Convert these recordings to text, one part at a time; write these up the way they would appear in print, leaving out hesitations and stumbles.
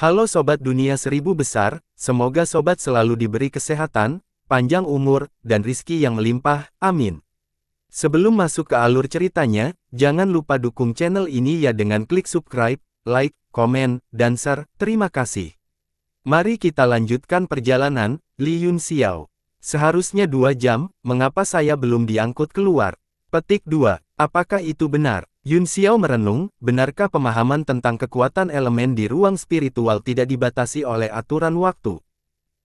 Halo Sobat Dunia Seribu Besar, semoga Sobat selalu diberi kesehatan, panjang umur, dan rizki yang melimpah, amin. Sebelum masuk ke alur ceritanya, jangan lupa dukung channel ini ya dengan klik subscribe, like, komen, dan share, terima kasih. Mari kita lanjutkan perjalanan, Li Yun Xiao. Seharusnya 2 jam, mengapa saya belum diangkut keluar? Petik 2, apakah itu benar? Yun Xiao merenung, benarkah pemahaman tentang kekuatan elemen di ruang spiritual tidak dibatasi oleh aturan waktu?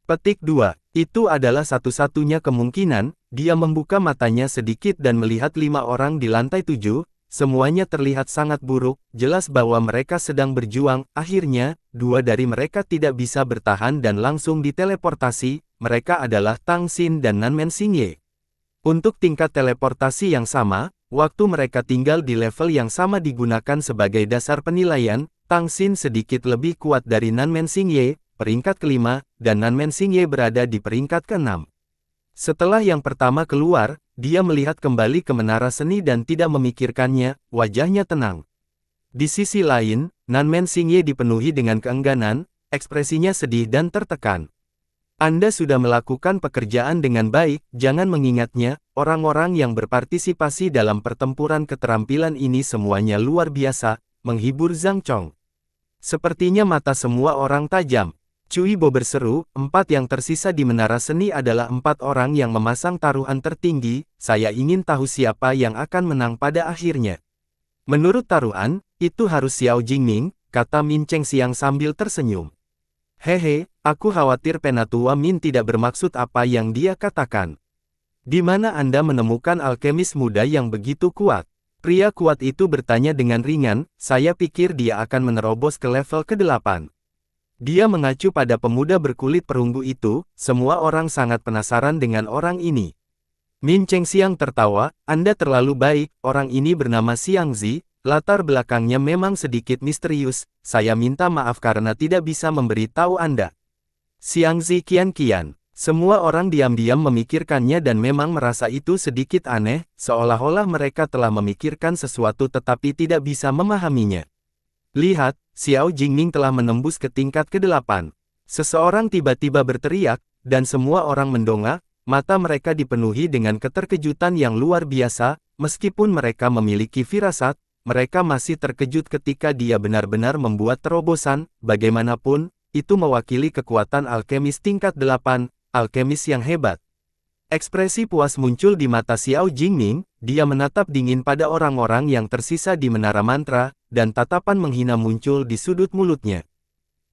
Petik 2, itu adalah satu-satunya kemungkinan. Dia membuka matanya sedikit dan melihat 5 orang di lantai 7, semuanya terlihat sangat buruk, jelas bahwa mereka sedang berjuang. Akhirnya, 2 dari mereka tidak bisa bertahan dan langsung diteleportasi. Mereka adalah Tang Xin dan Nanmen Xingye. Untuk tingkat teleportasi yang sama, waktu mereka tinggal di level yang sama digunakan sebagai dasar penilaian. Tang Xin sedikit lebih kuat dari Nanmen Xingye, peringkat kelima, dan Nanmen Xingye berada di peringkat keenam. Setelah yang pertama keluar, dia melihat kembali ke menara seni dan tidak memikirkannya, wajahnya tenang. Di sisi lain, Nanmen Xingye dipenuhi dengan keengganan, ekspresinya sedih dan tertekan. Anda sudah melakukan pekerjaan dengan baik, jangan mengingatnya, orang-orang yang berpartisipasi dalam pertempuran keterampilan ini semuanya luar biasa, menghibur Zhang Chong. Sepertinya mata semua orang tajam. Cui Bo berseru, 4 yang tersisa di menara seni adalah 4 orang yang memasang taruhan tertinggi, saya ingin tahu siapa yang akan menang pada akhirnya. Menurut taruhan, itu harus Xiao Jingming, kata Min Cheng Xiang sambil tersenyum. Hehe, aku khawatir Penatua Min tidak bermaksud apa yang dia katakan. Di mana Anda menemukan alkemis muda yang begitu kuat? Pria kuat itu bertanya dengan ringan, saya pikir dia akan menerobos ke level ke-8. Dia mengacu pada pemuda berkulit perunggu itu, semua orang sangat penasaran dengan orang ini. Min Cheng Xiang tertawa, Anda terlalu baik, orang ini bernama Xiang Zi, latar belakangnya memang sedikit misterius, saya minta maaf karena tidak bisa memberitahu Anda. Xiang Zi kian-kian. Semua orang diam-diam memikirkannya dan memang merasa itu sedikit aneh, seolah-olah mereka telah memikirkan sesuatu tetapi tidak bisa memahaminya. Lihat, Xiao Jingming telah menembus ke tingkat ke-8. Seseorang tiba-tiba berteriak, dan semua orang mendongak, mata mereka dipenuhi dengan keterkejutan yang luar biasa, meskipun mereka memiliki firasat, mereka masih terkejut ketika dia benar-benar membuat terobosan, bagaimanapun, itu mewakili kekuatan alkemis tingkat 8, alkemis yang hebat. Ekspresi puas muncul di mata Xiao Jingming, dia menatap dingin pada orang-orang yang tersisa di menara mantra, dan tatapan menghina muncul di sudut mulutnya.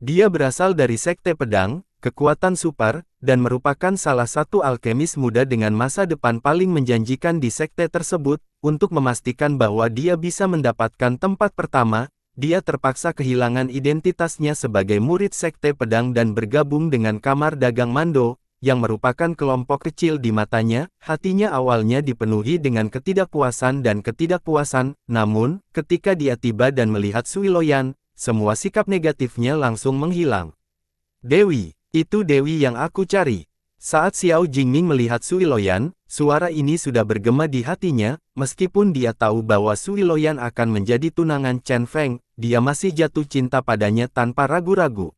Dia berasal dari Sekte Pedang, kekuatan super, dan merupakan salah satu alkemis muda dengan masa depan paling menjanjikan di sekte tersebut. Untuk memastikan bahwa dia bisa mendapatkan tempat pertama, dia terpaksa kehilangan identitasnya sebagai murid Sekte Pedang dan bergabung dengan Kamar Dagang Mando, yang merupakan kelompok kecil di matanya. Hatinya awalnya dipenuhi dengan ketidakpuasan, namun, ketika dia tiba dan melihat Sui Loyan, semua sikap negatifnya langsung menghilang. Dewi, itu Dewi yang aku cari. Saat Xiao Jingming melihat Sui Loyan, suara ini sudah bergema di hatinya, meskipun dia tahu bahwa Sui Loyan akan menjadi tunangan Chen Feng, dia masih jatuh cinta padanya tanpa ragu-ragu.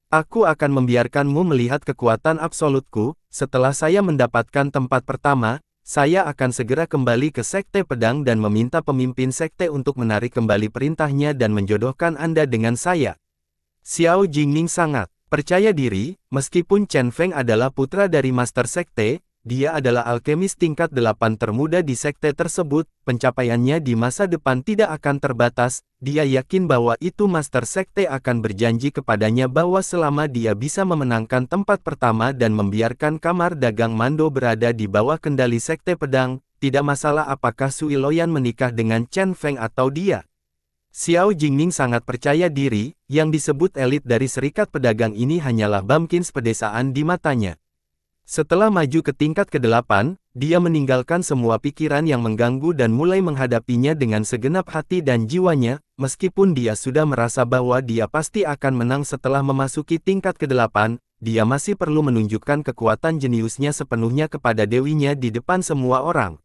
Aku akan membiarkanmu melihat kekuatan absolutku. Setelah saya mendapatkan tempat pertama, saya akan segera kembali ke Sekte Pedang dan meminta pemimpin sekte untuk menarik kembali perintahnya dan menjodohkan Anda dengan saya. Xiao Jingming sangat percaya diri, meskipun Chen Feng adalah putra dari Master Sekte, dia adalah alkemis tingkat 8 termuda di sekte tersebut, pencapaiannya di masa depan tidak akan terbatas, dia yakin bahwa itu Master Sekte akan berjanji kepadanya bahwa selama dia bisa memenangkan tempat pertama dan membiarkan Kamar Dagang Mando berada di bawah kendali Sekte Pedang, tidak masalah apakah Sui Loyan menikah dengan Chen Feng atau dia. Xiao Jingming sangat percaya diri, yang disebut elit dari serikat pedagang ini hanyalah bumpkins pedesaan di matanya. Setelah maju ke tingkat ke-8, dia meninggalkan semua pikiran yang mengganggu dan mulai menghadapinya dengan segenap hati dan jiwanya, meskipun dia sudah merasa bahwa dia pasti akan menang setelah memasuki tingkat ke-8, dia masih perlu menunjukkan kekuatan jeniusnya sepenuhnya kepada dewinya di depan semua orang.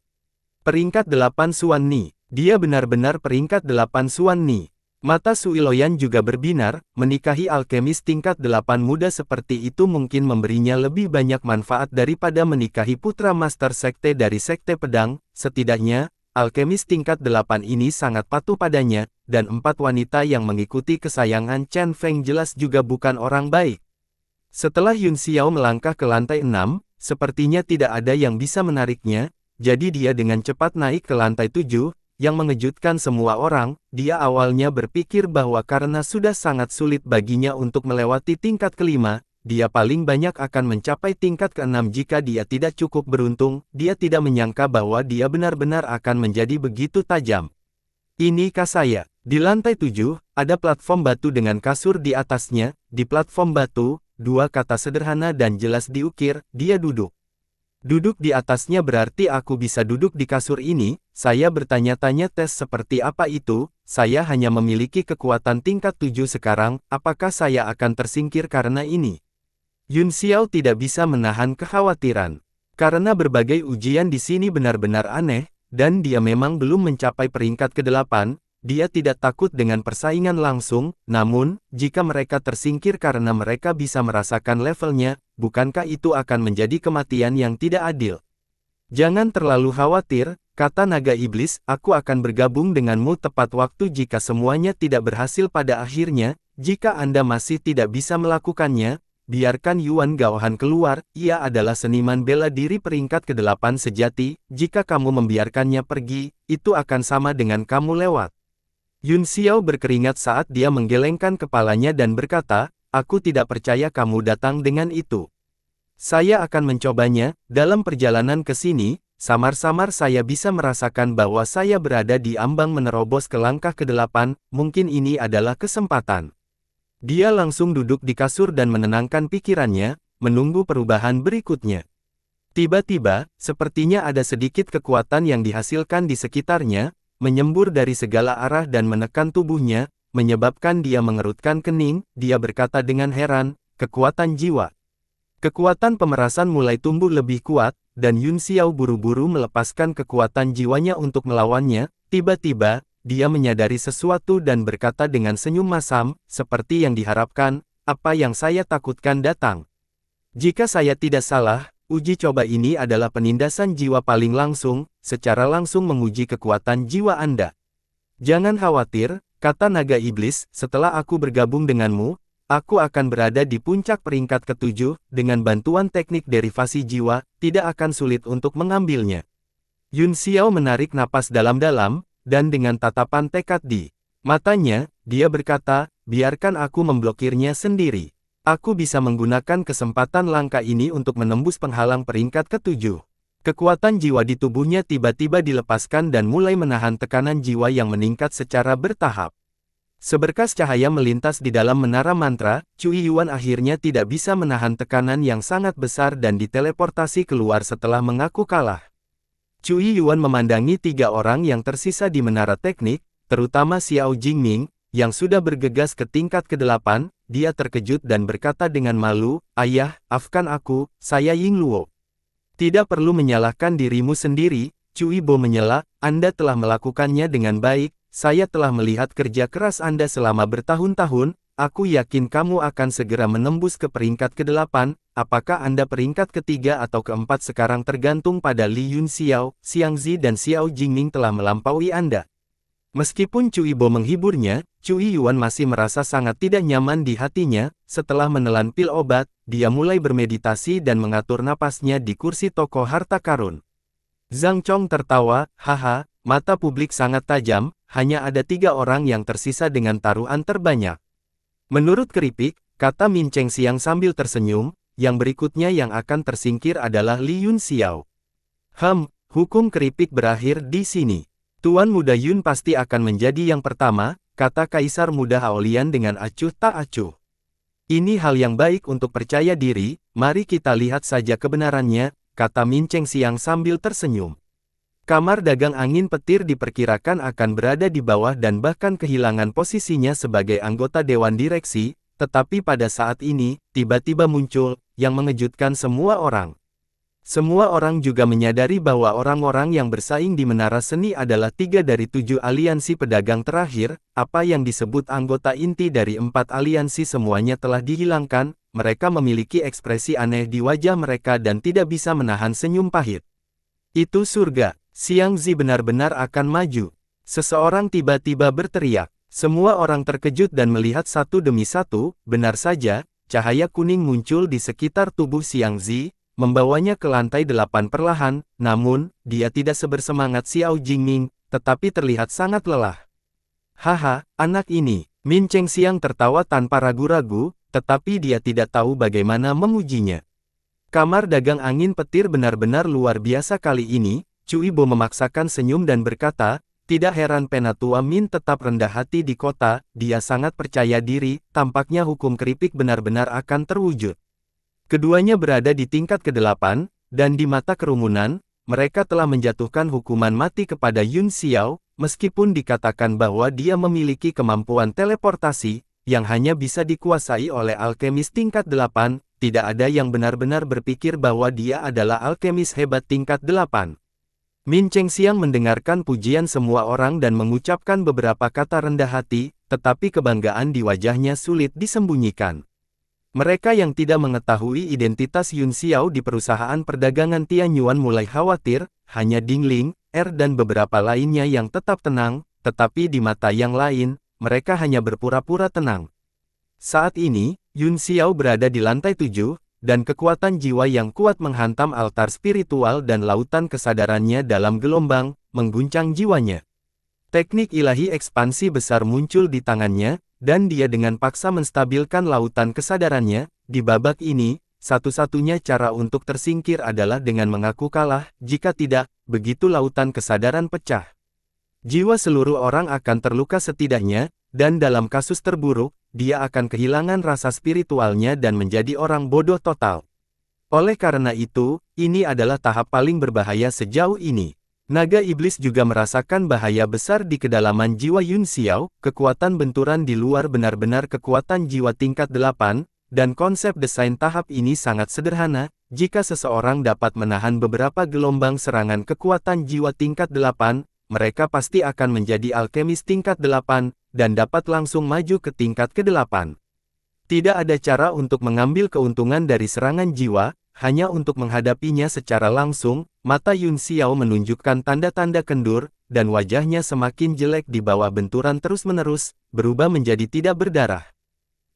Peringkat 8 Xuan Ni. Dia benar-benar peringkat 8 Xuan Ni. Mata Sui Loyan juga berbinar, menikahi alkemis tingkat 8 muda seperti itu mungkin memberinya lebih banyak manfaat daripada menikahi putra master sekte dari sekte pedang, setidaknya, alkemis tingkat 8 ini sangat patuh padanya, dan 4 wanita yang mengikuti kesayangan Chen Feng jelas juga bukan orang baik. Setelah Yun Xiao melangkah ke lantai 6, sepertinya tidak ada yang bisa menariknya, jadi dia dengan cepat naik ke lantai 7, yang mengejutkan semua orang. Dia awalnya berpikir bahwa karena sudah sangat sulit baginya untuk melewati tingkat kelima, dia paling banyak akan mencapai tingkat ke-6 jika dia tidak cukup beruntung. Dia tidak menyangka bahwa dia benar-benar akan menjadi begitu tajam. Ini saya. Di lantai 7, ada platform batu dengan kasur di atasnya. Di platform batu, 2 kata sederhana dan jelas diukir, dia duduk. Duduk di atasnya berarti aku bisa duduk di kasur ini. Saya bertanya-tanya tes seperti apa itu. Saya hanya memiliki kekuatan tingkat 7 sekarang, apakah saya akan tersingkir karena ini? Yun Xiao tidak bisa menahan kekhawatiran. Karena berbagai ujian di sini benar-benar aneh, dan dia memang belum mencapai peringkat ke-8, dia tidak takut dengan persaingan langsung, namun, jika mereka tersingkir karena mereka bisa merasakan levelnya, bukankah itu akan menjadi kematian yang tidak adil? Jangan terlalu khawatir, kata naga iblis, aku akan bergabung denganmu tepat waktu jika semuanya tidak berhasil pada akhirnya. Jika Anda masih tidak bisa melakukannya, biarkan Yuan Gaohan keluar. Ia adalah seniman bela diri peringkat ke-8 sejati. Jika kamu membiarkannya pergi, itu akan sama dengan kamu lewat. Yun Xiao berkeringat saat dia menggelengkan kepalanya dan berkata, aku tidak percaya kamu datang dengan itu. Saya akan mencobanya. Dalam perjalanan ke sini, samar-samar saya bisa merasakan bahwa saya berada di ambang menerobos ke langkah ke-8, mungkin ini adalah kesempatan. Dia langsung duduk di kasur dan menenangkan pikirannya, menunggu perubahan berikutnya. Tiba-tiba, sepertinya ada sedikit kekuatan yang dihasilkan di sekitarnya, menyembur dari segala arah dan menekan tubuhnya, menyebabkan dia mengerutkan kening. Dia berkata dengan heran, kekuatan jiwa. Kekuatan pemerasan mulai tumbuh lebih kuat, dan Yun Xiao buru-buru melepaskan kekuatan jiwanya untuk melawannya. Tiba-tiba, dia menyadari sesuatu dan berkata dengan senyum masam, seperti yang diharapkan, apa yang saya takutkan datang. Jika saya tidak salah, uji coba ini adalah penindasan jiwa paling langsung, secara langsung menguji kekuatan jiwa Anda. Jangan khawatir, kata naga iblis, setelah aku bergabung denganmu, aku akan berada di puncak peringkat ke-7, dengan bantuan teknik derivasi jiwa, tidak akan sulit untuk mengambilnya. Yun Xiao menarik napas dalam-dalam, dan dengan tatapan tekad di matanya, dia berkata, biarkan aku memblokirnya sendiri. Aku bisa menggunakan kesempatan langka ini untuk menembus penghalang peringkat ke-7. Kekuatan jiwa di tubuhnya tiba-tiba dilepaskan dan mulai menahan tekanan jiwa yang meningkat secara bertahap. Seberkas cahaya melintas di dalam menara mantra, Cui Yuan akhirnya tidak bisa menahan tekanan yang sangat besar dan diteleportasi keluar setelah mengaku kalah. Cui Yuan memandangi 3 orang yang tersisa di menara teknik, terutama Xiao Jingming, yang sudah bergegas ke tingkat ke-8, dia terkejut dan berkata dengan malu, ayah, maafkan aku, saya Ying Luo. Tidak perlu menyalahkan dirimu sendiri, Cui Bo menyela, Anda telah melakukannya dengan baik, saya telah melihat kerja keras Anda selama bertahun-tahun, aku yakin kamu akan segera menembus ke peringkat ke-8, apakah Anda peringkat ke-3 atau ke-4 sekarang tergantung pada Li Yun Xiao, Xiang Zi dan Xiao Jingming telah melampaui Anda. Meskipun Cui Bo menghiburnya, Cui Yuan masih merasa sangat tidak nyaman di hatinya. Setelah menelan pil obat, dia mulai bermeditasi dan mengatur napasnya di kursi toko harta karun. Zhang Chong tertawa, haha, mata publik sangat tajam, hanya ada 3 orang yang tersisa dengan taruhan terbanyak. Menurut keripik, kata Min Cheng Xiang sambil tersenyum, yang berikutnya yang akan tersingkir adalah Li Yun Xiao. Hukum keripik berakhir di sini. Tuan Muda Yun pasti akan menjadi yang pertama, kata Kaisar Muda Haolian dengan acuh tak acuh. Ini hal yang baik untuk percaya diri, mari kita lihat saja kebenarannya, kata Min Cheng Xiang sambil tersenyum. Kamar dagang angin petir diperkirakan akan berada di bawah dan bahkan kehilangan posisinya sebagai anggota Dewan Direksi, tetapi pada saat ini, tiba-tiba muncul, yang mengejutkan semua orang. Semua orang juga menyadari bahwa orang-orang yang bersaing di Menara Seni adalah 3 dari 7 aliansi pedagang terakhir, apa yang disebut anggota inti dari 4 aliansi semuanya telah dihilangkan, mereka memiliki ekspresi aneh di wajah mereka dan tidak bisa menahan senyum pahit. Itu surga, Xiang Zi benar-benar akan maju. Seseorang tiba-tiba berteriak. Semua orang terkejut dan melihat satu demi satu, benar saja, cahaya kuning muncul di sekitar tubuh Xiang Zi, membawanya ke lantai 8 perlahan, namun, dia tidak sebersemangat Xiao Jingming, tetapi terlihat sangat lelah. Haha, anak ini, Min Chengxiang tertawa tanpa ragu-ragu, tetapi dia tidak tahu bagaimana memujinya. Kamar dagang angin petir benar-benar luar biasa kali ini, Cui Bo memaksakan senyum dan berkata, tidak heran Penatua Min tetap rendah hati di kota, dia sangat percaya diri, tampaknya hukum keripik benar-benar akan terwujud. Keduanya berada di tingkat ke-8, dan di mata kerumunan, mereka telah menjatuhkan hukuman mati kepada Yun Xiao, meskipun dikatakan bahwa dia memiliki kemampuan teleportasi, yang hanya bisa dikuasai oleh alkemis tingkat 8, tidak ada yang benar-benar berpikir bahwa dia adalah alkemis hebat tingkat 8. Min Chengxiang mendengarkan pujian semua orang dan mengucapkan beberapa kata rendah hati, tetapi kebanggaan di wajahnya sulit disembunyikan. Mereka yang tidak mengetahui identitas Yun Xiao di perusahaan perdagangan Tianyuan mulai khawatir, hanya Ding Ling, dan beberapa lainnya yang tetap tenang, tetapi di mata yang lain, mereka hanya berpura-pura tenang. Saat ini, Yun Xiao berada di lantai 7, dan kekuatan jiwa yang kuat menghantam altar spiritual dan lautan kesadarannya dalam gelombang, mengguncang jiwanya. Teknik ilahi ekspansi besar muncul di tangannya, dan dia dengan paksa menstabilkan lautan kesadarannya. Di babak ini, satu-satunya cara untuk tersingkir adalah dengan mengaku kalah, jika tidak, begitu lautan kesadaran pecah. Jiwa seluruh orang akan terluka setidaknya, dan dalam kasus terburuk, dia akan kehilangan rasa spiritualnya dan menjadi orang bodoh total. Oleh karena itu, ini adalah tahap paling berbahaya sejauh ini. Naga iblis juga merasakan bahaya besar di kedalaman jiwa Yun Xiao, kekuatan benturan di luar benar-benar kekuatan jiwa tingkat 8, dan konsep desain tahap ini sangat sederhana, jika seseorang dapat menahan beberapa gelombang serangan kekuatan jiwa tingkat 8, mereka pasti akan menjadi alkemis tingkat 8, dan dapat langsung maju ke tingkat ke-8. Tidak ada cara untuk mengambil keuntungan dari serangan jiwa, hanya untuk menghadapinya secara langsung. Mata Yun Xiao menunjukkan tanda-tanda kendur, dan wajahnya semakin jelek di bawah benturan terus-menerus, berubah menjadi tidak berdarah.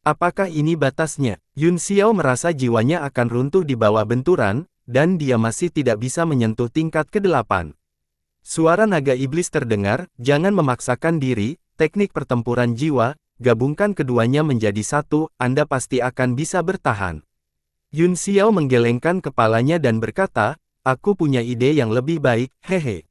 Apakah ini batasnya? Yun Xiao merasa jiwanya akan runtuh di bawah benturan, dan dia masih tidak bisa menyentuh tingkat ke-8. Suara naga iblis terdengar, jangan memaksakan diri, teknik pertempuran jiwa, gabungkan keduanya menjadi satu, Anda pasti akan bisa bertahan. Yun Xiao menggelengkan kepalanya dan berkata, aku punya ide yang lebih baik, hehe.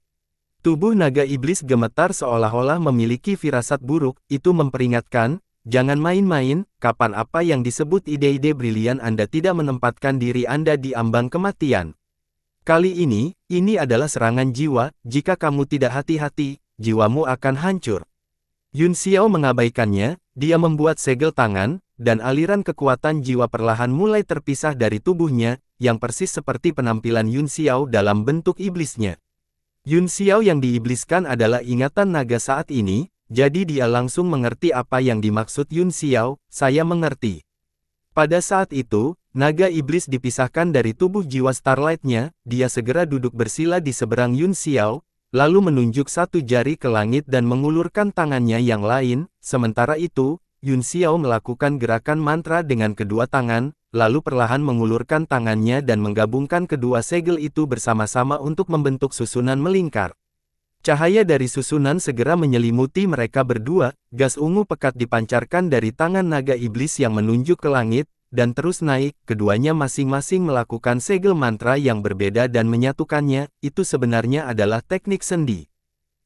Tubuh naga iblis gemetar seolah-olah memiliki firasat buruk, itu memperingatkan, jangan main-main, kapan apa yang disebut ide-ide brilian Anda tidak menempatkan diri Anda di ambang kematian. Kali ini adalah serangan jiwa, jika kamu tidak hati-hati, jiwamu akan hancur. Yun Xiao mengabaikannya, dia membuat segel tangan, dan aliran kekuatan jiwa perlahan mulai terpisah dari tubuhnya, yang persis seperti penampilan Yun Xiao dalam bentuk iblisnya. Yun Xiao yang diibliskan adalah ingatan naga saat ini, jadi dia langsung mengerti apa yang dimaksud Yun Xiao, saya mengerti. Pada saat itu, naga iblis dipisahkan dari tubuh jiwa Starlight-nya, dia segera duduk bersila di seberang Yun Xiao, lalu menunjuk satu jari ke langit dan mengulurkan tangannya yang lain, sementara itu, Yun Xiao melakukan gerakan mantra dengan kedua tangan, lalu perlahan mengulurkan tangannya dan menggabungkan kedua segel itu bersama-sama untuk membentuk susunan melingkar. Cahaya dari susunan segera menyelimuti mereka berdua, gas ungu pekat dipancarkan dari tangan naga iblis yang menunjuk ke langit, dan terus naik, keduanya masing-masing melakukan segel mantra yang berbeda dan menyatukannya, itu sebenarnya adalah teknik sendi.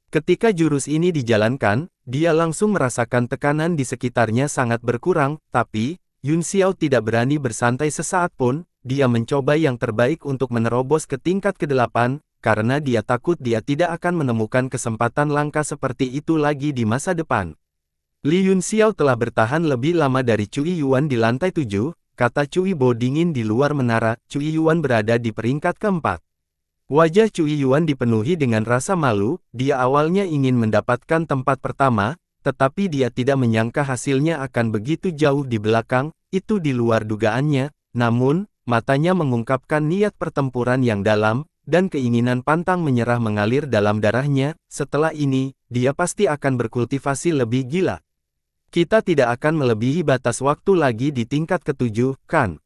Ketika jurus ini dijalankan, dia langsung merasakan tekanan di sekitarnya sangat berkurang, tapi, Yun Xiao tidak berani bersantai sesaat pun, dia mencoba yang terbaik untuk menerobos ke tingkat ke-8, karena dia takut dia tidak akan menemukan kesempatan langka seperti itu lagi di masa depan. Li Yun Xiao telah bertahan lebih lama dari Cui Yuan di lantai 7, kata Cui Bo dingin di luar menara. Cui Yuan berada di peringkat keempat. Wajah Cui Yuan dipenuhi dengan rasa malu, dia awalnya ingin mendapatkan tempat pertama, tetapi dia tidak menyangka hasilnya akan begitu jauh di belakang, itu di luar dugaannya, namun, matanya mengungkapkan niat pertempuran yang dalam, dan keinginan pantang menyerah mengalir dalam darahnya. Setelah ini, dia pasti akan berkultivasi lebih gila. Kita tidak akan melebihi batas waktu lagi di tingkat ketujuh, kan?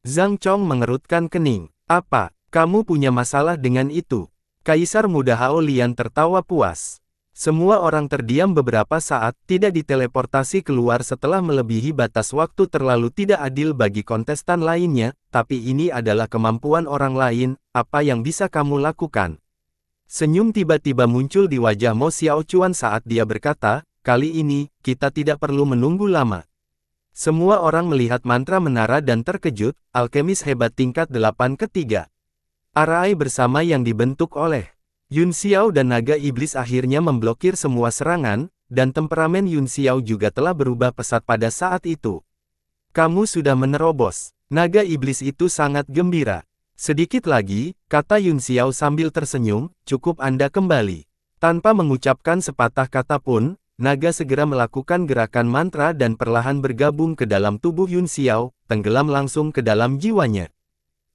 Zhang Chong mengerutkan kening. Apa, kamu punya masalah dengan itu? Kaisar Muda Hao Lian tertawa puas. Semua orang terdiam beberapa saat, tidak diteleportasi keluar setelah melebihi batas waktu terlalu tidak adil bagi kontestan lainnya, tapi ini adalah kemampuan orang lain, apa yang bisa kamu lakukan? Senyum tiba-tiba muncul di wajah Mo Xiaochuan saat dia berkata, kali ini, kita tidak perlu menunggu lama. Semua orang melihat mantra menara dan terkejut, alkemis hebat tingkat 8 ketiga. Arai bersama yang dibentuk oleh Yun Xiao dan naga iblis akhirnya memblokir semua serangan, dan temperamen Yun Xiao juga telah berubah pesat pada saat itu. Kamu sudah menerobos. Naga iblis itu sangat gembira. Sedikit lagi, kata Yun Xiao sambil tersenyum, cukup Anda kembali. Tanpa mengucapkan sepatah kata pun, naga segera melakukan gerakan mantra dan perlahan bergabung ke dalam tubuh Yun Xiao, tenggelam langsung ke dalam jiwanya.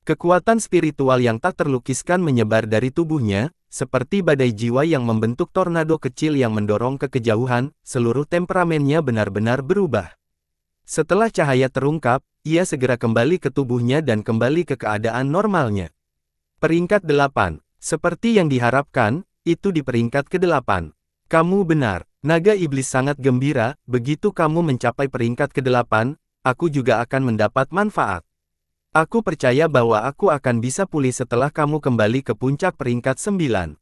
Kekuatan spiritual yang tak terlukiskan menyebar dari tubuhnya, seperti badai jiwa yang membentuk tornado kecil yang mendorong ke kejauhan, seluruh temperamennya benar-benar berubah. Setelah cahaya terungkap, ia segera kembali ke tubuhnya dan kembali ke keadaan normalnya. Peringkat 8. Seperti yang diharapkan, itu di peringkat ke-8. Kamu benar. Naga iblis sangat gembira, begitu kamu mencapai peringkat ke-8, aku juga akan mendapat manfaat. Aku percaya bahwa aku akan bisa pulih setelah kamu kembali ke puncak peringkat 9.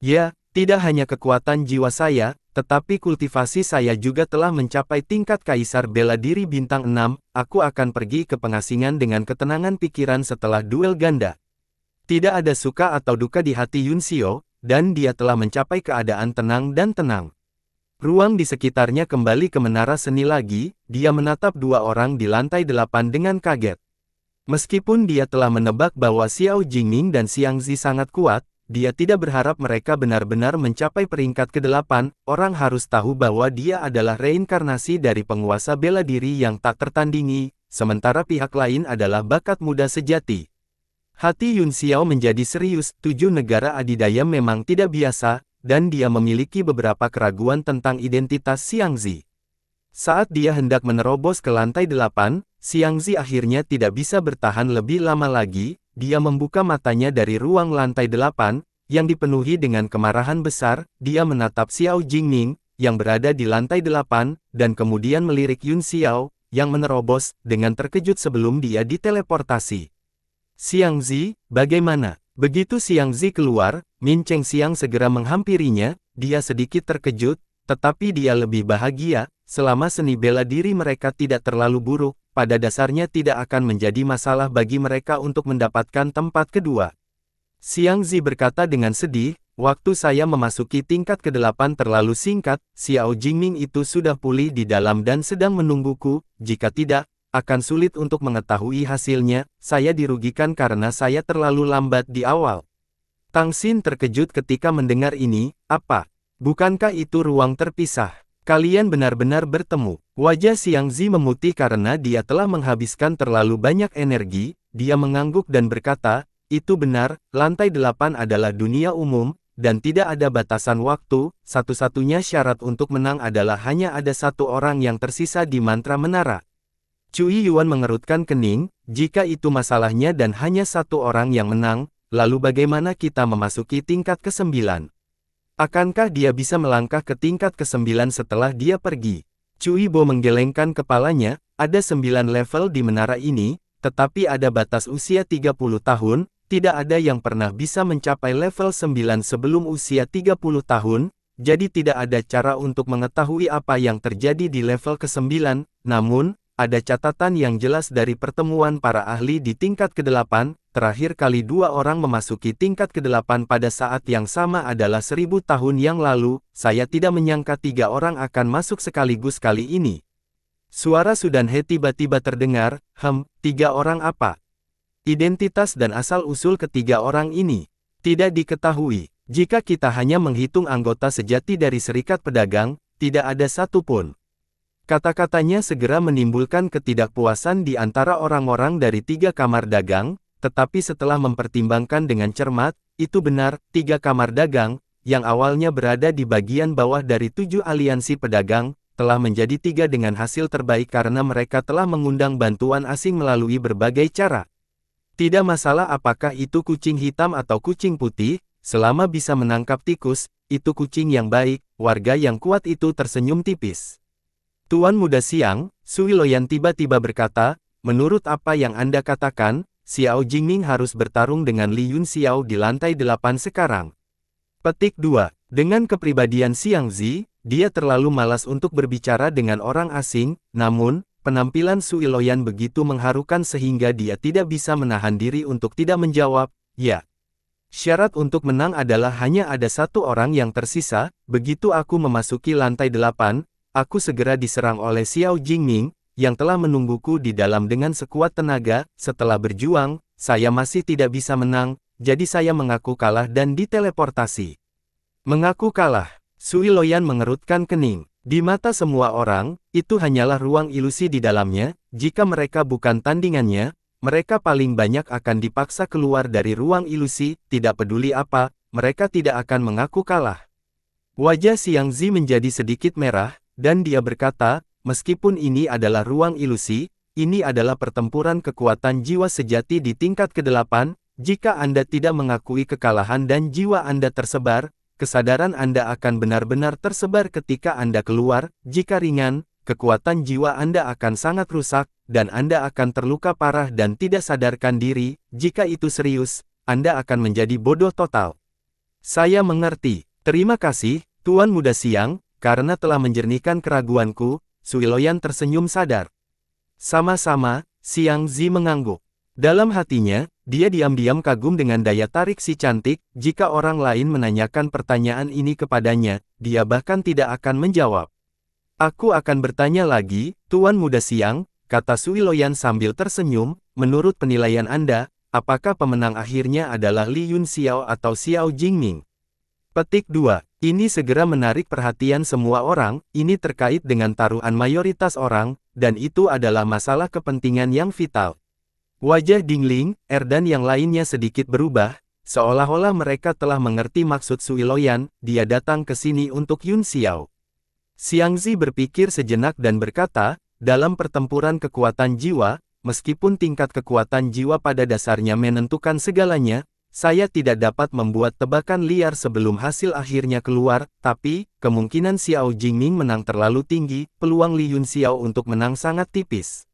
Ya, tidak hanya kekuatan jiwa saya, tetapi kultivasi saya juga telah mencapai tingkat Kaisar Bela Diri bintang 6, aku akan pergi ke pengasingan dengan ketenangan pikiran setelah duel ganda. Tidak ada suka atau duka di hati Yun Xiao, dan dia telah mencapai keadaan tenang dan tenang. Ruang di sekitarnya kembali ke menara seni lagi, dia menatap dua orang di lantai 8 dengan kaget. Meskipun dia telah menebak bahwa Xiao Jingming dan Xiang Zi sangat kuat, dia tidak berharap mereka benar-benar mencapai peringkat ke-8, orang harus tahu bahwa dia adalah reinkarnasi dari penguasa bela diri yang tak tertandingi, sementara pihak lain adalah bakat muda sejati. Hati Yun Xiao menjadi serius, 7 negara adidaya memang tidak biasa, dan dia memiliki beberapa keraguan tentang identitas Xiang Zi. Saat dia hendak menerobos ke lantai 8, Xiang Zi akhirnya tidak bisa bertahan lebih lama lagi, dia membuka matanya dari ruang lantai 8, yang dipenuhi dengan kemarahan besar, dia menatap Xiao Jingming, yang berada di lantai 8, dan kemudian melirik Yun Xiao, yang menerobos, dengan terkejut sebelum dia diteleportasi. Xiang Zi, bagaimana? Begitu Xiang Zi keluar, Min Cheng Xiang segera menghampirinya, dia sedikit terkejut, tetapi dia lebih bahagia, selama seni bela diri mereka tidak terlalu buruk, pada dasarnya tidak akan menjadi masalah bagi mereka untuk mendapatkan tempat kedua. Xiang Zi berkata dengan sedih, waktu saya memasuki tingkat ke-8 terlalu singkat, Xiao Jingming itu sudah pulih di dalam dan sedang menungguku, jika tidak, akan sulit untuk mengetahui hasilnya, saya dirugikan karena saya terlalu lambat di awal. Tang Xin terkejut ketika mendengar ini, apa? Bukankah itu ruang terpisah? Kalian benar-benar bertemu. Wajah Xiang Zi memutih karena dia telah menghabiskan terlalu banyak energi, dia mengangguk dan berkata, itu benar, lantai 8 adalah dunia umum, dan tidak ada batasan waktu, satu-satunya syarat untuk menang adalah hanya ada satu orang yang tersisa di mantra menara. Cui Yuan mengerutkan kening, jika itu masalahnya dan hanya satu orang yang menang, lalu bagaimana kita memasuki tingkat ke-9? Akankah dia bisa melangkah ke tingkat ke-9 setelah dia pergi? Cui Bo menggelengkan kepalanya, ada 9 level di menara ini, tetapi ada batas usia 30 tahun, tidak ada yang pernah bisa mencapai level 9 sebelum usia 30 tahun, jadi tidak ada cara untuk mengetahui apa yang terjadi di level ke-9, namun, ada catatan yang jelas dari pertemuan para ahli di tingkat ke-8, terakhir kali dua orang memasuki tingkat ke-8 pada saat yang sama adalah 1000 tahun yang lalu, saya tidak menyangka 3 orang akan masuk sekaligus kali ini. Suara Sudanhe tiba-tiba terdengar, tiga orang apa? Identitas dan asal-usul ketiga orang ini tidak diketahui. Jika kita hanya menghitung anggota sejati dari serikat pedagang, tidak ada satupun. Kata-katanya segera menimbulkan ketidakpuasan di antara orang-orang dari tiga kamar dagang, tetapi setelah mempertimbangkan dengan cermat, itu benar, tiga kamar dagang, yang awalnya berada di bagian bawah dari 7 aliansi pedagang, telah menjadi 3 dengan hasil terbaik karena mereka telah mengundang bantuan asing melalui berbagai cara. Tidak masalah apakah itu kucing hitam atau kucing putih, selama bisa menangkap tikus, itu kucing yang baik. Warga yang kuat itu tersenyum tipis. Tuan Muda Siang, Sui Loyan tiba-tiba berkata, menurut apa yang Anda katakan, Xiao Jingming harus bertarung dengan Li Yun Xiao di lantai 8 sekarang. Petik 2. Dengan kepribadian Xiang Zi, dia terlalu malas untuk berbicara dengan orang asing, namun, penampilan Sui Loyan begitu mengharukan sehingga dia tidak bisa menahan diri untuk tidak menjawab, ya. Syarat untuk menang adalah hanya ada satu orang yang tersisa, begitu aku memasuki lantai 8, aku segera diserang oleh Xiao Jingming, yang telah menungguku di dalam dengan sekuat tenaga. Setelah berjuang, saya masih tidak bisa menang, jadi saya mengaku kalah dan diteleportasi. Mengaku kalah. Sui Loyan mengerutkan kening. Di mata semua orang, itu hanyalah ruang ilusi di dalamnya. Jika mereka bukan tandingannya, mereka paling banyak akan dipaksa keluar dari ruang ilusi. Tidak peduli apa, mereka tidak akan mengaku kalah. Wajah Xiang Zi menjadi sedikit merah, dan dia berkata, meskipun ini adalah ruang ilusi, ini adalah pertempuran kekuatan jiwa sejati di tingkat ke-8. Jika Anda tidak mengakui kekalahan dan jiwa Anda tersebar, kesadaran Anda akan benar-benar tersebar ketika Anda keluar. Jika ringan, kekuatan jiwa Anda akan sangat rusak, dan Anda akan terluka parah dan tidak sadarkan diri. Jika itu serius, Anda akan menjadi bodoh total. Saya mengerti. Terima kasih, Tuan Muda Siang, karena telah menjernihkan keraguanku. Sui Loyan tersenyum sadar. Sama-sama, Xiang Zi mengangguk. Dalam hatinya, dia diam-diam kagum dengan daya tarik si cantik. Jika orang lain menanyakan pertanyaan ini kepadanya, dia bahkan tidak akan menjawab. Aku akan bertanya lagi, Tuan Muda Siang, kata Sui Loyan sambil tersenyum, menurut penilaian Anda, apakah pemenang akhirnya adalah Li Yun Xiao atau Xiao Jingming? Petik 2. Ini segera menarik perhatian semua orang. Ini terkait dengan taruhan mayoritas orang, dan itu adalah masalah kepentingan yang vital. Wajah Dingling, dan yang lainnya sedikit berubah, seolah-olah mereka telah mengerti maksud Sui Loyan. Dia datang ke sini untuk Yun Xiao. Xiang Zi berpikir sejenak dan berkata, dalam pertempuran kekuatan jiwa, meskipun tingkat kekuatan jiwa pada dasarnya menentukan segalanya, saya tidak dapat membuat tebakan liar sebelum hasil akhirnya keluar, tapi, kemungkinan Xiao Jingming menang terlalu tinggi, peluang Li Yun Xiao untuk menang sangat tipis.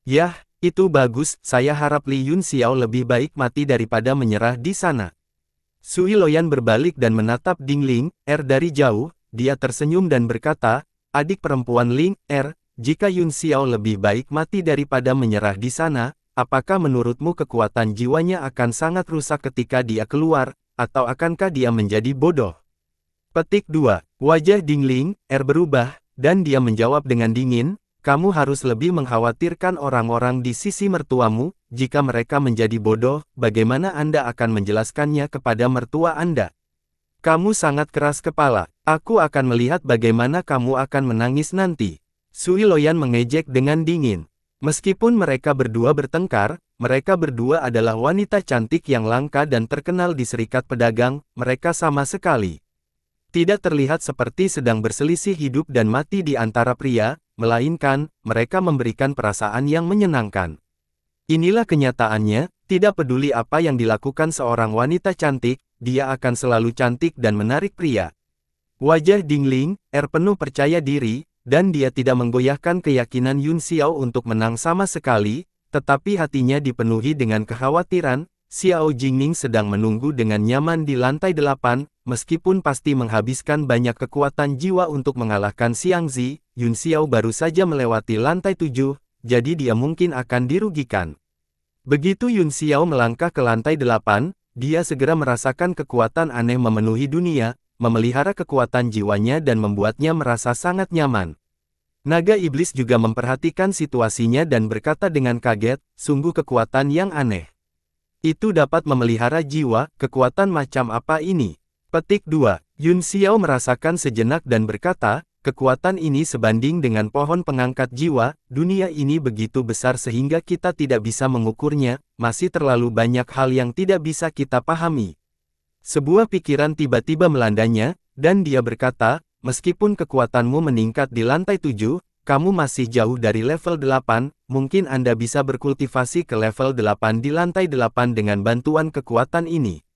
Yah, itu bagus, saya harap Li Yun Xiao lebih baik mati daripada menyerah di sana. Sui Loyan berbalik dan menatap Dingling, dari jauh. Dia tersenyum dan berkata, adik perempuan Ling, jika Yun Xiao lebih baik mati daripada menyerah di sana, apakah menurutmu kekuatan jiwanya akan sangat rusak ketika dia keluar, atau akankah dia menjadi bodoh? Petik 2. Wajah Dingling, berubah, dan dia menjawab dengan dingin, kamu harus lebih mengkhawatirkan orang-orang di sisi mertuamu. Jika mereka menjadi bodoh, bagaimana Anda akan menjelaskannya kepada mertua Anda? Kamu sangat keras kepala. Aku akan melihat bagaimana kamu akan menangis nanti. Sui Loyan mengejek dengan dingin. Meskipun mereka berdua bertengkar, mereka berdua adalah wanita cantik yang langka dan terkenal di serikat pedagang. Mereka sama sekali tidak terlihat seperti sedang berselisih hidup dan mati di antara pria, melainkan, mereka memberikan perasaan yang menyenangkan. Inilah kenyataannya, tidak peduli apa yang dilakukan seorang wanita cantik, dia akan selalu cantik dan menarik pria. Wajah Dingling, penuh percaya diri, dan dia tidak menggoyahkan keyakinan Yun Xiao untuk menang sama sekali, tetapi hatinya dipenuhi dengan kekhawatiran. Xiao Jingming sedang menunggu dengan nyaman di lantai 8, meskipun pasti menghabiskan banyak kekuatan jiwa untuk mengalahkan Xiang Zi, Yun Xiao baru saja melewati lantai 7, jadi dia mungkin akan dirugikan. Begitu Yun Xiao melangkah ke lantai 8, dia segera merasakan kekuatan aneh memenuhi dunia, memelihara kekuatan jiwanya dan membuatnya merasa sangat nyaman. Naga iblis juga memperhatikan situasinya dan berkata dengan kaget, sungguh kekuatan yang aneh. Itu dapat memelihara jiwa, kekuatan macam apa ini? Petik 2. Yun Xiao merasakan sejenak dan berkata, kekuatan ini sebanding dengan pohon pengangkat jiwa, dunia ini begitu besar sehingga kita tidak bisa mengukurnya, masih terlalu banyak hal yang tidak bisa kita pahami. Sebuah pikiran tiba-tiba melandanya, dan dia berkata, meskipun kekuatanmu meningkat di lantai 7, kamu masih jauh dari level 8, mungkin Anda bisa berkultivasi ke level 8 di lantai 8 dengan bantuan kekuatan ini.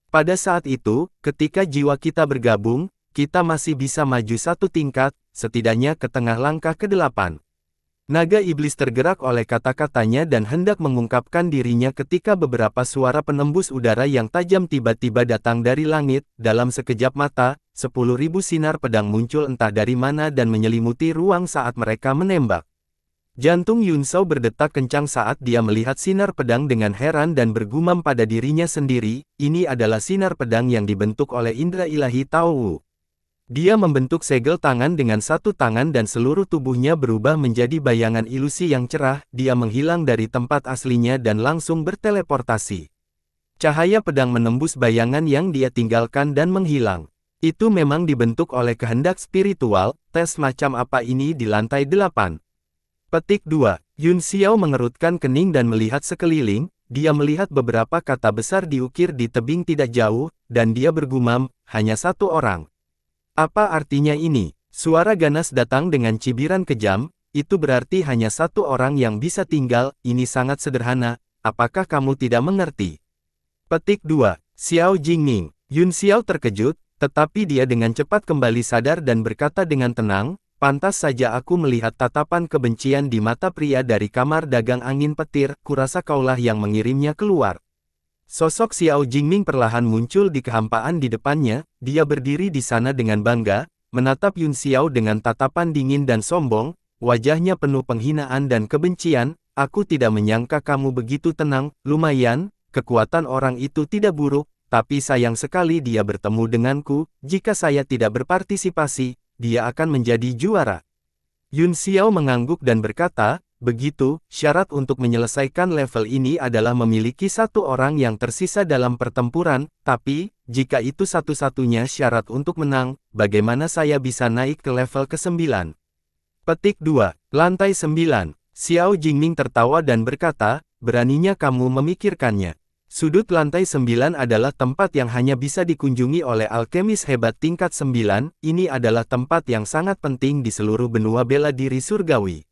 Pada saat itu, ketika jiwa kita bergabung, kita masih bisa maju satu tingkat, setidaknya ke tengah langkah ke-8. Naga iblis tergerak oleh kata-katanya dan hendak mengungkapkan dirinya ketika beberapa suara penembus udara yang tajam tiba-tiba datang dari langit. Dalam sekejap mata, 10.000 sinar pedang muncul entah dari mana dan menyelimuti ruang saat mereka menembak. Jantung Yun Xiao berdetak kencang saat dia melihat sinar pedang dengan heran dan bergumam pada dirinya sendiri, ini adalah sinar pedang yang dibentuk oleh indera ilahi Tao Wu. Dia membentuk segel tangan dengan satu tangan dan seluruh tubuhnya berubah menjadi bayangan ilusi yang cerah, dia menghilang dari tempat aslinya dan langsung berteleportasi. Cahaya pedang menembus bayangan yang dia tinggalkan dan menghilang. Itu memang dibentuk oleh kehendak spiritual, tes macam apa ini di lantai 8. Petik 2. Yun Xiao mengerutkan kening dan melihat sekeliling, dia melihat beberapa kata besar diukir di tebing tidak jauh, dan dia bergumam, hanya satu orang. Apa artinya ini? Suara ganas datang dengan cibiran kejam, itu berarti hanya satu orang yang bisa tinggal, ini sangat sederhana, apakah kamu tidak mengerti? Petik 2. Xiao Jingming. Yun Xiao terkejut, tetapi dia dengan cepat kembali sadar dan berkata dengan tenang, pantas saja aku melihat tatapan kebencian di mata pria dari kamar dagang angin petir, kurasa kaulah yang mengirimnya keluar. Sosok Xiao Jingming perlahan muncul di kehampaan di depannya, dia berdiri di sana dengan bangga, menatap Yun Xiao dengan tatapan dingin dan sombong, wajahnya penuh penghinaan dan kebencian, aku tidak menyangka kamu begitu tenang, lumayan, kekuatan orang itu tidak buruk, tapi sayang sekali dia bertemu denganku, jika saya tidak berpartisipasi, dia akan menjadi juara. Yun Xiao mengangguk dan berkata, begitu, syarat untuk menyelesaikan level ini adalah memiliki satu orang yang tersisa dalam pertempuran, tapi, jika itu satu-satunya syarat untuk menang, bagaimana saya bisa naik ke level ke-9? Petik 2. Lantai 9. Xiao Jingming tertawa dan berkata, beraninya kamu memikirkannya. Sudut lantai 9 adalah tempat yang hanya bisa dikunjungi oleh alkemis hebat tingkat 9, ini adalah tempat yang sangat penting di seluruh benua bela diri surgawi.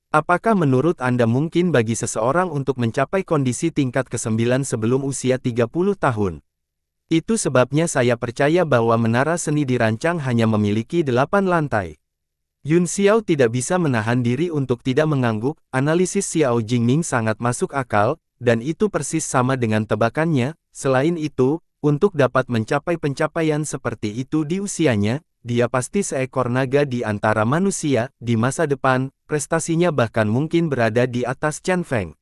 Apakah menurut Anda mungkin bagi seseorang untuk mencapai kondisi tingkat ke-9 sebelum usia 30 tahun? Itu sebabnya saya percaya bahwa menara seni dirancang hanya memiliki 8 lantai. Yun Xiao tidak bisa menahan diri untuk tidak mengangguk, analisis Xiao Jingming sangat masuk akal, dan itu persis sama dengan tebakannya. Selain itu, untuk dapat mencapai pencapaian seperti itu di usianya, dia pasti seekor naga di antara manusia, di masa depan, prestasinya bahkan mungkin berada di atas Chen Feng.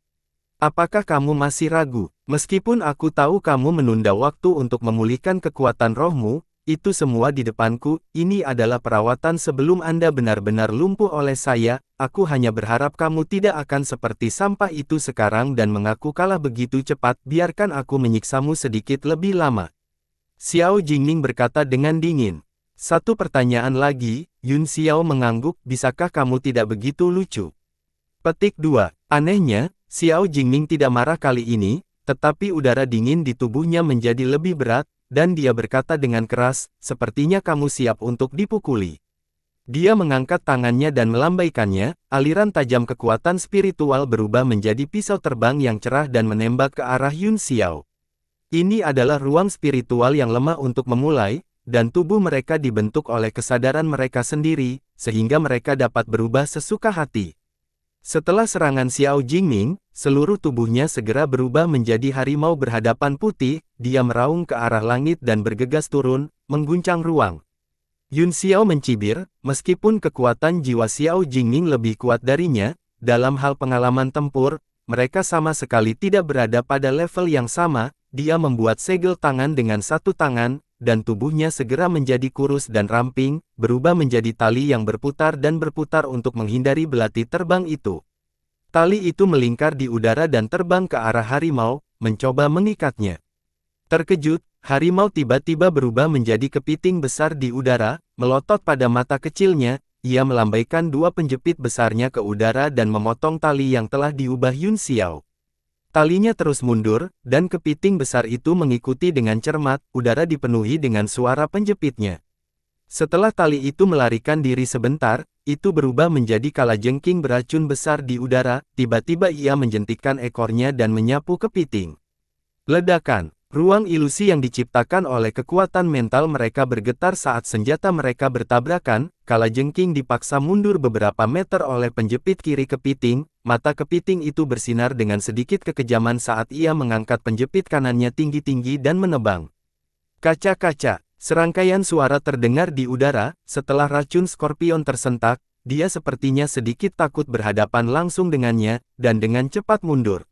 Apakah kamu masih ragu? Meskipun aku tahu kamu menunda waktu untuk memulihkan kekuatan rohmu, itu semua di depanku, ini adalah perawatan sebelum Anda benar-benar lumpuh oleh saya, aku hanya berharap kamu tidak akan seperti sampah itu sekarang dan mengaku kalah begitu cepat, biarkan aku menyiksamu sedikit lebih lama. Xiao Jingming berkata dengan dingin. Satu pertanyaan lagi, Yun Xiao mengangguk, bisakah kamu tidak begitu lucu? Petik 2. Anehnya, Xiao Jingming tidak marah kali ini, tetapi udara dingin di tubuhnya menjadi lebih berat, dan dia berkata dengan keras, sepertinya kamu siap untuk dipukuli. Dia mengangkat tangannya dan melambaikannya, aliran tajam kekuatan spiritual berubah menjadi pisau terbang yang cerah dan menembak ke arah Yun Xiao. Ini adalah ruang spiritual yang lemah untuk memulai, dan tubuh mereka dibentuk oleh kesadaran mereka sendiri, sehingga mereka dapat berubah sesuka hati. Setelah serangan Xiao Jingming, seluruh tubuhnya segera berubah menjadi harimau berhadapan putih, dia meraung ke arah langit dan bergegas turun, mengguncang ruang. Yun Xiao mencibir, meskipun kekuatan jiwa Xiao Jingming lebih kuat darinya, dalam hal pengalaman tempur, mereka sama sekali tidak berada pada level yang sama, dia membuat segel tangan dengan satu tangan, dan tubuhnya segera menjadi kurus dan ramping, berubah menjadi tali yang berputar dan berputar untuk menghindari belati terbang itu. Tali itu melingkar di udara dan terbang ke arah harimau, mencoba mengikatnya. Terkejut, harimau tiba-tiba berubah menjadi kepiting besar di udara, melotot pada mata kecilnya. Ia melambaikan dua penjepit besarnya ke udara dan memotong tali yang telah diubah Yun Xiao. Talinya terus mundur, dan kepiting besar itu mengikuti dengan cermat, udara dipenuhi dengan suara penjepitnya. Setelah tali itu melarikan diri sebentar, itu berubah menjadi kalajengking beracun besar di udara, tiba-tiba ia menjentikkan ekornya dan menyapu kepiting. Ledakan. Ruang ilusi yang diciptakan oleh kekuatan mental mereka bergetar saat senjata mereka bertabrakan, kalajengking dipaksa mundur beberapa meter oleh penjepit kiri kepiting, mata kepiting itu bersinar dengan sedikit kekejaman saat ia mengangkat penjepit kanannya tinggi-tinggi dan menebang. Kaca-kaca, serangkaian suara terdengar di udara, setelah racun skorpion tersentak, dia sepertinya sedikit takut berhadapan langsung dengannya, dan dengan cepat mundur.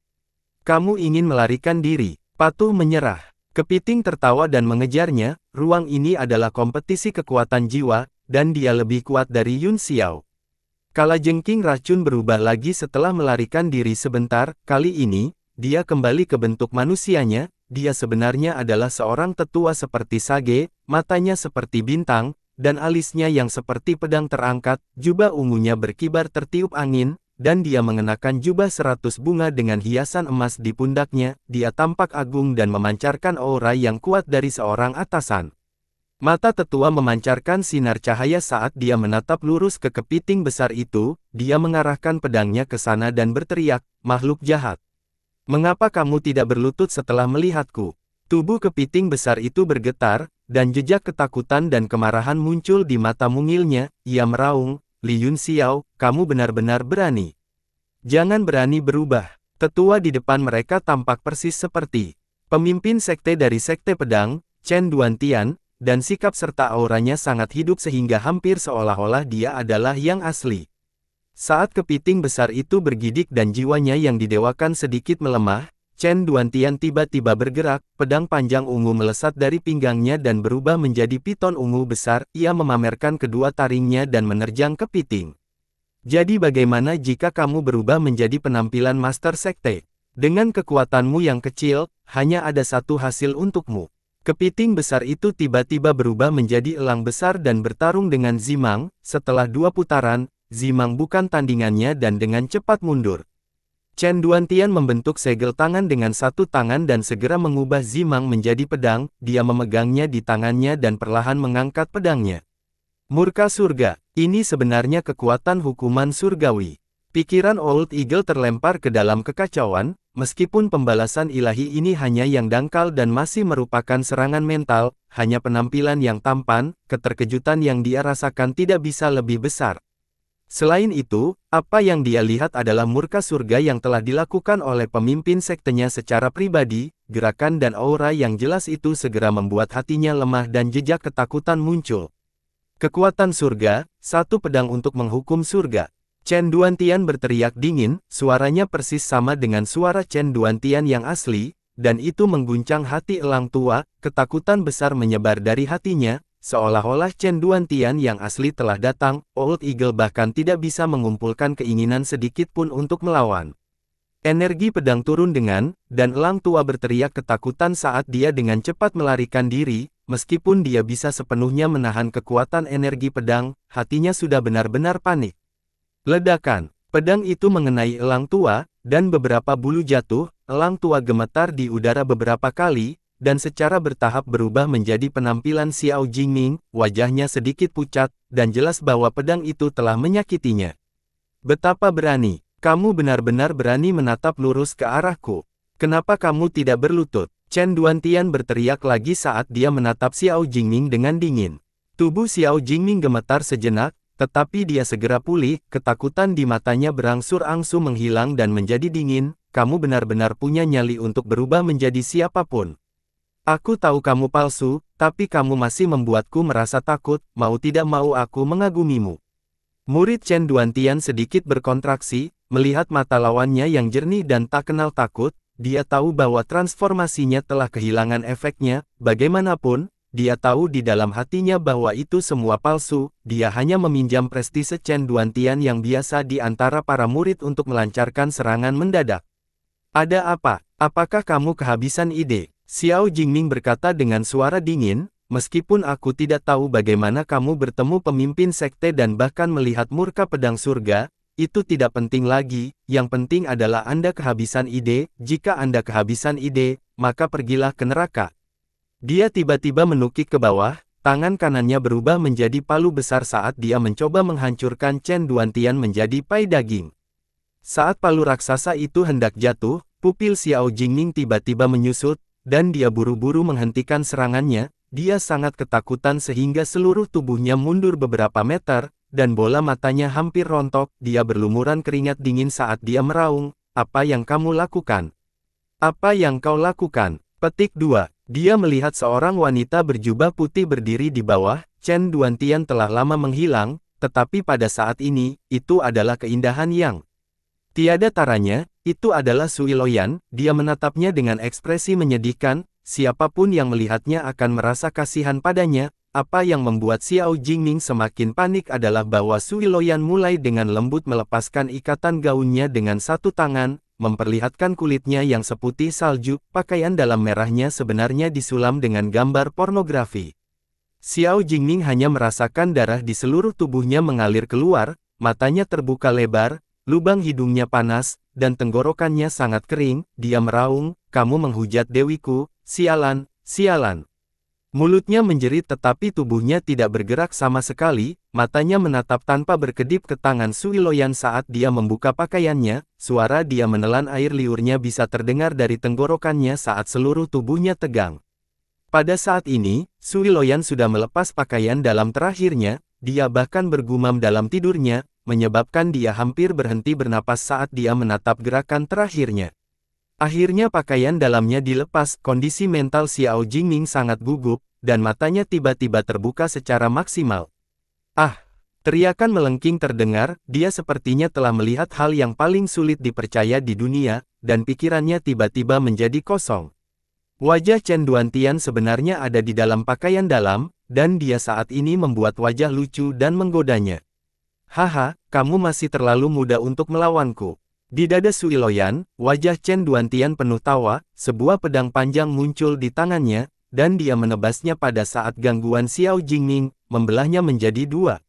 Kamu ingin melarikan diri? Patuh menyerah. Kepiting tertawa dan mengejarnya, ruang ini adalah kompetisi kekuatan jiwa, dan dia lebih kuat dari Yun Xiao. Kalajengking racun berubah lagi setelah melarikan diri sebentar, kali ini, dia kembali ke bentuk manusianya, dia sebenarnya adalah seorang tetua seperti sage, matanya seperti bintang, dan alisnya yang seperti pedang terangkat, jubah ungunya berkibar tertiup angin, dan dia mengenakan jubah 100 bunga dengan hiasan emas di pundaknya, dia tampak agung dan memancarkan aura yang kuat dari seorang atasan. Mata tetua memancarkan sinar cahaya saat dia menatap lurus ke kepiting besar itu, dia mengarahkan pedangnya ke sana dan berteriak, makhluk jahat. Mengapa kamu tidak berlutut setelah melihatku? Tubuh kepiting besar itu bergetar, dan jejak ketakutan dan kemarahan muncul di mata mungilnya, ia meraung, Li Yun Xiao, kamu benar-benar berani. Jangan berani berubah. Tetua di depan mereka tampak persis seperti pemimpin sekte dari sekte pedang, Chen Duantian, dan sikap serta auranya sangat hidup sehingga hampir seolah-olah dia adalah yang asli. Saat kepiting besar itu bergidik dan jiwanya yang didewakan sedikit melemah, Chen Duantian tiba-tiba bergerak, pedang panjang ungu melesat dari pinggangnya dan berubah menjadi piton ungu besar, ia memamerkan kedua taringnya dan menerjang kepiting. Jadi bagaimana jika kamu berubah menjadi penampilan Master Sekte? Dengan kekuatanmu yang kecil, hanya ada satu hasil untukmu. Kepiting besar itu tiba-tiba berubah menjadi elang besar dan bertarung dengan Zimang, setelah 2 putaran, Zimang bukan tandingannya dan dengan cepat mundur. Chen Duantian membentuk segel tangan dengan satu tangan dan segera mengubah Zimang menjadi pedang, dia memegangnya di tangannya dan perlahan mengangkat pedangnya. Murka surga, ini sebenarnya kekuatan hukuman surgawi. Pikiran Old Eagle terlempar ke dalam kekacauan, meskipun pembalasan ilahi ini hanya yang dangkal dan masih merupakan serangan mental, hanya penampilan yang tampan, keterkejutan yang dia rasakan tidak bisa lebih besar. Selain itu, apa yang dia lihat adalah murka surga yang telah dilakukan oleh pemimpin sektenya secara pribadi, gerakan dan aura yang jelas itu segera membuat hatinya lemah dan jejak ketakutan muncul. Kekuatan surga, satu pedang untuk menghukum surga. Chen Duantian berteriak dingin, suaranya persis sama dengan suara Chen Duantian yang asli, dan itu mengguncang hati elang tua, ketakutan besar menyebar dari hatinya. Seolah-olah Chen Duantian yang asli telah datang, Old Eagle bahkan tidak bisa mengumpulkan keinginan sedikit pun untuk melawan. Energi pedang turun dan elang tua berteriak ketakutan saat dia dengan cepat melarikan diri, meskipun dia bisa sepenuhnya menahan kekuatan energi pedang, hatinya sudah benar-benar panik. Ledakan, pedang itu mengenai elang tua, dan beberapa bulu jatuh, elang tua gemetar di udara beberapa kali, dan secara bertahap berubah menjadi penampilan Xiao Jingming, wajahnya sedikit pucat, dan jelas bahwa pedang itu telah menyakitinya. Betapa berani, kamu benar-benar berani menatap lurus ke arahku. Kenapa kamu tidak berlutut? Chen Duantian berteriak lagi saat dia menatap Xiao Jingming dengan dingin. Tubuh Xiao Jingming gemetar sejenak, tetapi dia segera pulih, ketakutan di matanya berangsur-angsur menghilang dan menjadi dingin, kamu benar-benar punya nyali untuk berubah menjadi siapapun. Aku tahu kamu palsu, tapi kamu masih membuatku merasa takut, mau tidak mau aku mengagumimu. Murid Chen Duantian sedikit berkontraksi, melihat mata lawannya yang jernih dan tak kenal takut, dia tahu bahwa transformasinya telah kehilangan efeknya, bagaimanapun, dia tahu di dalam hatinya bahwa itu semua palsu, dia hanya meminjam prestise Chen Duantian yang biasa di antara para murid untuk melancarkan serangan mendadak. Ada apa? Apakah kamu kehabisan ide? Xiao Jingming berkata dengan suara dingin, meskipun aku tidak tahu bagaimana kamu bertemu pemimpin sekte dan bahkan melihat murka pedang surga, itu tidak penting lagi, yang penting adalah Anda kehabisan ide, jika Anda kehabisan ide, maka pergilah ke neraka. Dia tiba-tiba menukik ke bawah, tangan kanannya berubah menjadi palu besar saat dia mencoba menghancurkan Chen Duantian menjadi pai daging. Saat palu raksasa itu hendak jatuh, pupil Xiao Jingming tiba-tiba menyusut, dan dia buru-buru menghentikan serangannya. Dia sangat ketakutan sehingga seluruh tubuhnya mundur beberapa meter, dan bola matanya hampir rontok. Dia berlumuran keringat dingin saat dia meraung, "Apa yang kamu lakukan? Apa yang kau lakukan?" Petik 2. Dia melihat seorang wanita berjubah putih berdiri di bawah. Chen Duantian telah lama menghilang, tetapi pada saat ini, itu adalah keindahan yang tiada taranya. Itu adalah Sui Loyan. Dia menatapnya dengan ekspresi menyedihkan. Siapapun yang melihatnya akan merasa kasihan padanya. Apa yang membuat Xiao Jingming semakin panik adalah bahwa Sui Loyan mulai dengan lembut melepaskan ikatan gaunnya dengan satu tangan, memperlihatkan kulitnya yang seputih salju. Pakaian dalam merahnya sebenarnya disulam dengan gambar pornografi. Xiao Jingming hanya merasakan darah di seluruh tubuhnya mengalir keluar, matanya terbuka lebar, lubang hidungnya panas, dan tenggorokannya sangat kering. Dia meraung, "Kamu menghujat dewiku, sialan, sialan." Mulutnya menjerit tetapi tubuhnya tidak bergerak sama sekali, matanya menatap tanpa berkedip ke tangan Sui Loyan saat dia membuka pakaiannya. Suara dia menelan air liurnya bisa terdengar dari tenggorokannya saat seluruh tubuhnya tegang. Pada saat ini, Sui Loyan sudah melepas pakaian dalam terakhirnya, dia bahkan bergumam dalam tidurnya, menyebabkan dia hampir berhenti bernapas saat dia menatap gerakan terakhirnya. Akhirnya pakaian dalamnya dilepas. Kondisi mental Xiao Jingming sangat gugup, dan matanya tiba-tiba terbuka secara maksimal. "Ah!" Teriakan melengking terdengar. Dia sepertinya telah melihat hal yang paling sulit dipercaya di dunia, dan pikirannya tiba-tiba menjadi kosong. Wajah Chen Duantian sebenarnya ada di dalam pakaian dalam, dan dia saat ini membuat wajah lucu dan menggodanya. "Haha, kamu masih terlalu muda untuk melawanku." Di dada Sui Loyan, wajah Chen Duantian penuh tawa, sebuah pedang panjang muncul di tangannya, dan dia menebasnya pada saat gangguan Xiao Jingming, membelahnya menjadi dua.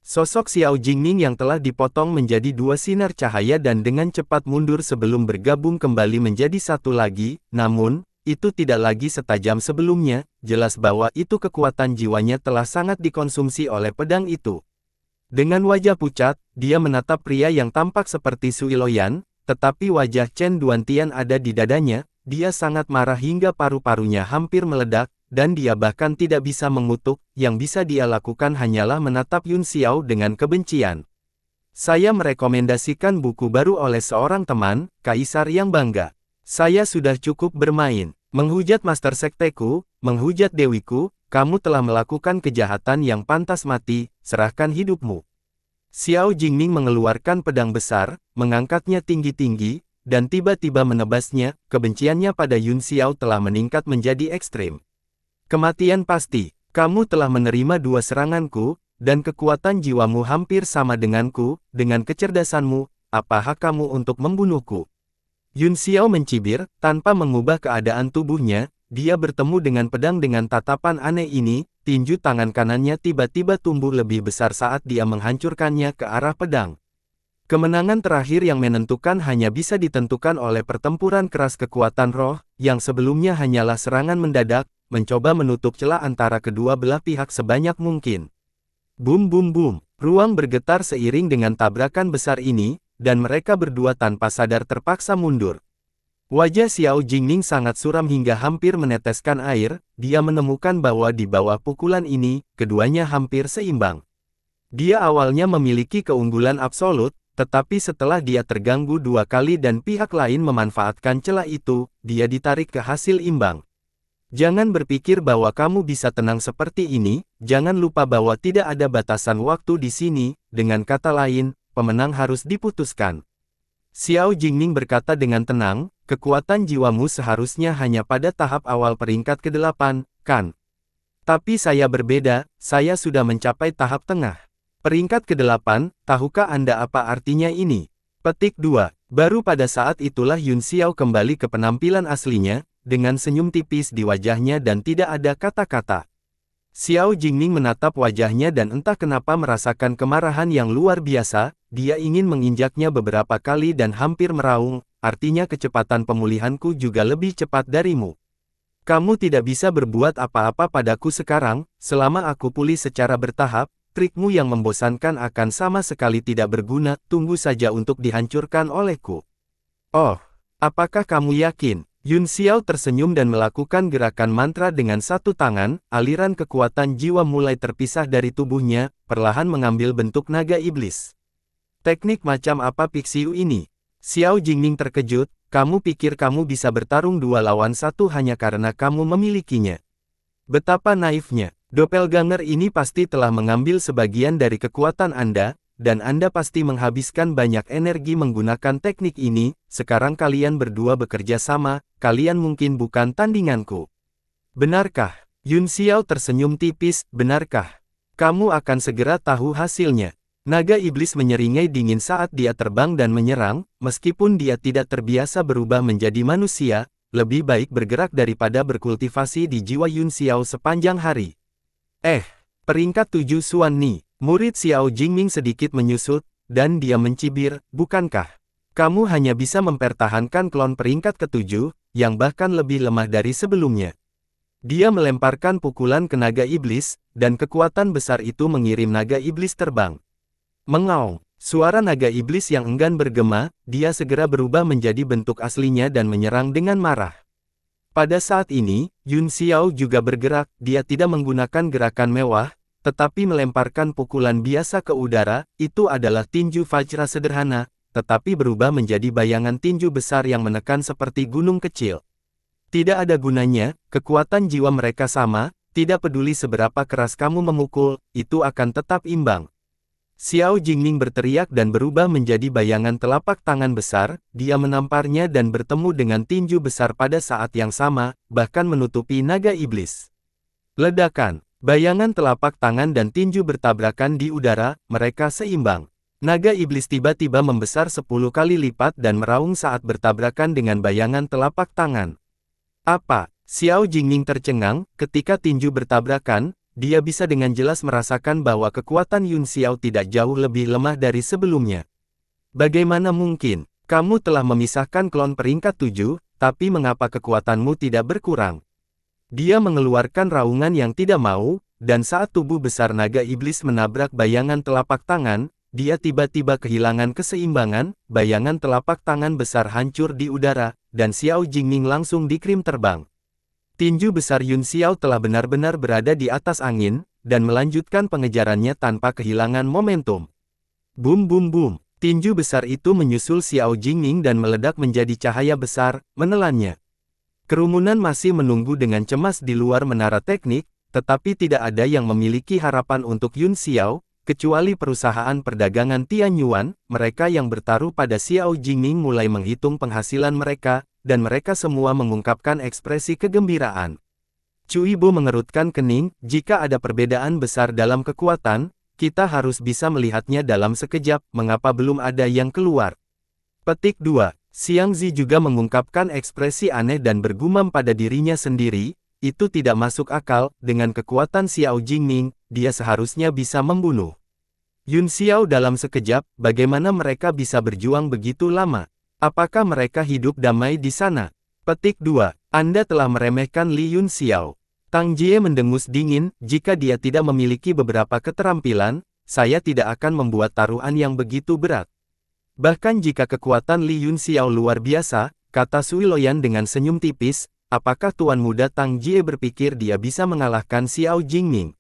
Sosok Xiao Jingming yang telah dipotong menjadi dua sinar cahaya dan dengan cepat mundur sebelum bergabung kembali menjadi satu lagi, namun, itu tidak lagi setajam sebelumnya. Jelas bahwa itu kekuatan jiwanya telah sangat dikonsumsi oleh pedang itu. Dengan wajah pucat, dia menatap pria yang tampak seperti Sui Loyan, tetapi wajah Chen Duantian ada di dadanya. Dia sangat marah hingga paru-parunya hampir meledak, dan dia bahkan tidak bisa mengutuk. Yang bisa dia lakukan hanyalah menatap Yun Xiao dengan kebencian. "Saya merekomendasikan buku baru oleh seorang teman, Kaisar yang bangga. Saya sudah cukup bermain, menghujat master sekteku, menghujat dewiku. Kamu telah melakukan kejahatan yang pantas mati, serahkan hidupmu." Xiao Jingming mengeluarkan pedang besar, mengangkatnya tinggi-tinggi, dan tiba-tiba menebasnya. Kebenciannya pada Yun Xiao telah meningkat menjadi ekstrim. "Kematian pasti. Kamu telah menerima dua seranganku, dan kekuatan jiwamu hampir sama denganku. Dengan kecerdasanmu, apa hak kamu untuk membunuhku?" Yun Xiao mencibir, tanpa mengubah keadaan tubuhnya. Dia bertemu dengan pedang dengan tatapan aneh ini. Tinju tangan kanannya tiba-tiba tumbuh lebih besar saat dia menghancurkannya ke arah pedang. Kemenangan terakhir yang menentukan hanya bisa ditentukan oleh pertempuran keras kekuatan roh, yang sebelumnya hanyalah serangan mendadak, mencoba menutup celah antara kedua belah pihak sebanyak mungkin. Bum bum bum, ruang bergetar seiring dengan tabrakan besar ini, dan mereka berdua tanpa sadar terpaksa mundur. Wajah Xiao Jingming sangat suram hingga hampir meneteskan air. Dia menemukan bahwa di bawah pukulan ini, keduanya hampir seimbang. Dia awalnya memiliki keunggulan absolut, tetapi setelah dia terganggu dua kali dan pihak lain memanfaatkan celah itu, dia ditarik ke hasil imbang. "Jangan berpikir bahwa kamu bisa tenang seperti ini, jangan lupa bahwa tidak ada batasan waktu di sini." Dengan kata lain, pemenang harus diputuskan. Xiao Jingming berkata dengan tenang, "Kekuatan jiwamu seharusnya hanya pada tahap awal peringkat ke-8, kan? Tapi saya berbeda, saya sudah mencapai tahap tengah. Peringkat ke-8, tahukah Anda apa artinya ini? Petik 2. Baru pada saat itulah Yun Xiao kembali ke penampilan aslinya, dengan senyum tipis di wajahnya dan tidak ada kata-kata. Xiao Jingning menatap wajahnya dan entah kenapa merasakan kemarahan yang luar biasa, dia ingin menginjaknya beberapa kali dan hampir meraung, artinya kecepatan pemulihanku juga lebih cepat darimu. Kamu tidak bisa berbuat apa-apa padaku sekarang, selama aku pulih secara bertahap, trikmu yang membosankan akan sama sekali tidak berguna, tunggu saja untuk dihancurkan olehku. Oh, apakah kamu yakin? Yun Xiao tersenyum dan melakukan gerakan mantra dengan satu tangan, aliran kekuatan jiwa mulai terpisah dari tubuhnya, perlahan mengambil bentuk naga iblis. Teknik macam apa Pixiu ini? Xiao Jingning terkejut, kamu pikir kamu bisa bertarung 2 lawan 1 hanya karena kamu memilikinya. Betapa naifnya, doppelganger ini pasti telah mengambil sebagian dari kekuatan Anda, dan Anda pasti menghabiskan banyak energi menggunakan teknik ini, sekarang kalian berdua bekerja sama, kalian mungkin bukan tandinganku. Benarkah? Yun Xiao tersenyum tipis, benarkah? Kamu akan segera tahu hasilnya. Naga iblis menyeringai dingin saat dia terbang dan menyerang, meskipun dia tidak terbiasa berubah menjadi manusia, lebih baik bergerak daripada berkultivasi di jiwa Yun Xiao sepanjang hari. Peringkat 7 Xuan Ni, murid Xiao Jingming sedikit menyusut, dan dia mencibir, bukankah? Kamu hanya bisa mempertahankan klon peringkat ke-7, yang bahkan lebih lemah dari sebelumnya. Dia melemparkan pukulan ke naga iblis, dan kekuatan besar itu mengirim naga iblis terbang. Mengaung, suara naga iblis yang enggan bergema, dia segera berubah menjadi bentuk aslinya dan menyerang dengan marah. Pada saat ini, Yun Xiao juga bergerak, dia tidak menggunakan gerakan mewah, tetapi melemparkan pukulan biasa ke udara, itu adalah tinju Vajra sederhana, tetapi berubah menjadi bayangan tinju besar yang menekan seperti gunung kecil. Tidak ada gunanya, kekuatan jiwa mereka sama, tidak peduli seberapa keras kamu memukul, itu akan tetap imbang. Xiao Jingning berteriak dan berubah menjadi bayangan telapak tangan besar, dia menamparnya dan bertemu dengan tinju besar pada saat yang sama, bahkan menutupi naga iblis. Ledakan, bayangan telapak tangan dan tinju bertabrakan di udara, mereka seimbang. Naga iblis tiba-tiba membesar 10 kali lipat dan meraung saat bertabrakan dengan bayangan telapak tangan. Apa? Xiao Jingning tercengang, ketika tinju bertabrakan, dia bisa dengan jelas merasakan bahwa kekuatan Yun Xiao tidak jauh lebih lemah dari sebelumnya. Bagaimana mungkin? Kamu telah memisahkan klon peringkat 7, tapi mengapa kekuatanmu tidak berkurang? Dia mengeluarkan raungan yang tidak mau, dan saat tubuh besar naga iblis menabrak bayangan telapak tangan, dia tiba-tiba kehilangan keseimbangan, bayangan telapak tangan besar hancur di udara, dan Xiao Jingning langsung dikirim terbang. Tinju besar Yun Xiao telah benar-benar berada di atas angin, dan melanjutkan pengejarannya tanpa kehilangan momentum. Boom boom boom, tinju besar itu menyusul Xiao Jingning dan meledak menjadi cahaya besar, menelannya. Kerumunan masih menunggu dengan cemas di luar menara teknik, tetapi tidak ada yang memiliki harapan untuk Yun Xiao, kecuali perusahaan perdagangan Tianyuan, mereka yang bertaruh pada Xiao Jingning mulai menghitung penghasilan mereka, dan mereka semua mengungkapkan ekspresi kegembiraan. Cui Bo mengerutkan kening, jika ada perbedaan besar dalam kekuatan, kita harus bisa melihatnya dalam sekejap, mengapa belum ada yang keluar. Petik 2. Xiang Zi juga mengungkapkan ekspresi aneh dan bergumam pada dirinya sendiri, itu tidak masuk akal, dengan kekuatan Xiao Jingning, dia seharusnya bisa membunuh Yun Xiao dalam sekejap, bagaimana mereka bisa berjuang begitu lama? Apakah mereka hidup damai di sana? Petik 2. Anda telah meremehkan Li Yun Xiao. Tang Jie mendengus dingin, jika dia tidak memiliki beberapa keterampilan, saya tidak akan membuat taruhan yang begitu berat. Bahkan jika kekuatan Li Yun Xiao luar biasa, kata Sui Loyan dengan senyum tipis, apakah Tuan Muda Tang Jie berpikir dia bisa mengalahkan Xiao Jingming?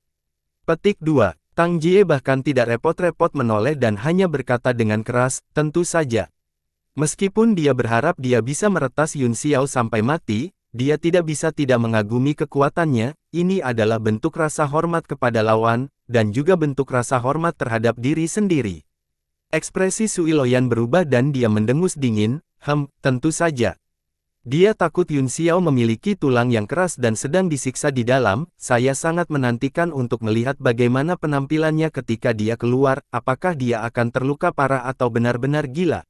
Petik 2. Tang Jie bahkan tidak repot-repot menoleh dan hanya berkata dengan keras, tentu saja. Meskipun dia berharap dia bisa meretas Yun Xiao sampai mati, dia tidak bisa tidak mengagumi kekuatannya, ini adalah bentuk rasa hormat kepada lawan, dan juga bentuk rasa hormat terhadap diri sendiri. Ekspresi Sui Loyan berubah dan dia mendengus dingin, tentu saja. Dia takut Yun Xiao memiliki tulang yang keras dan sedang disiksa di dalam. Saya sangat menantikan untuk melihat bagaimana penampilannya ketika dia keluar, apakah dia akan terluka parah atau benar-benar gila.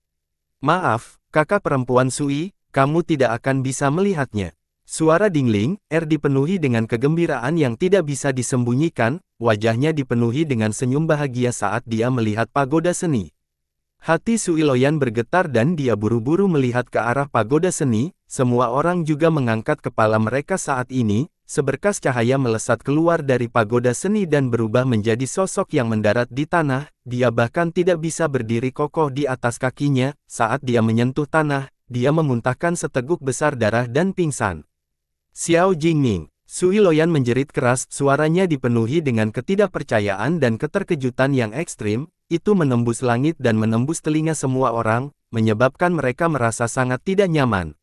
Maaf, kakak perempuan Sui, kamu tidak akan bisa melihatnya. Suara Dingling, dipenuhi dengan kegembiraan yang tidak bisa disembunyikan, wajahnya dipenuhi dengan senyum bahagia saat dia melihat pagoda seni. Hati Sui Loyan bergetar dan dia buru-buru melihat ke arah pagoda seni. Semua orang juga mengangkat kepala mereka saat ini. Seberkas cahaya melesat keluar dari pagoda seni dan berubah menjadi sosok yang mendarat di tanah. Dia bahkan tidak bisa berdiri kokoh di atas kakinya. Saat dia menyentuh tanah, dia memuntahkan seteguk besar darah dan pingsan. Xiao Jingming. Sui Loyan menjerit keras, suaranya dipenuhi dengan ketidakpercayaan dan keterkejutan yang ekstrim. Itu menembus langit dan menembus telinga semua orang, menyebabkan mereka merasa sangat tidak nyaman.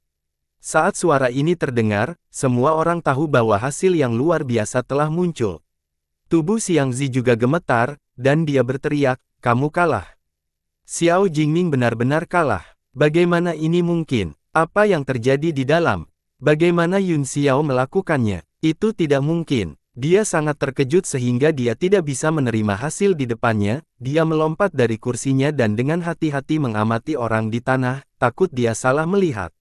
Saat suara ini terdengar, semua orang tahu bahwa hasil yang luar biasa telah muncul. Tubuh Xiang Zi juga gemetar, dan dia berteriak, "Kamu kalah." Xiao Jingming benar-benar kalah. Bagaimana ini mungkin? Apa yang terjadi di dalam? Bagaimana Yun Xiao melakukannya? Itu tidak mungkin. Dia sangat terkejut sehingga dia tidak bisa menerima hasil di depannya. Dia melompat dari kursinya dan dengan hati-hati mengamati orang di tanah, takut dia salah melihat.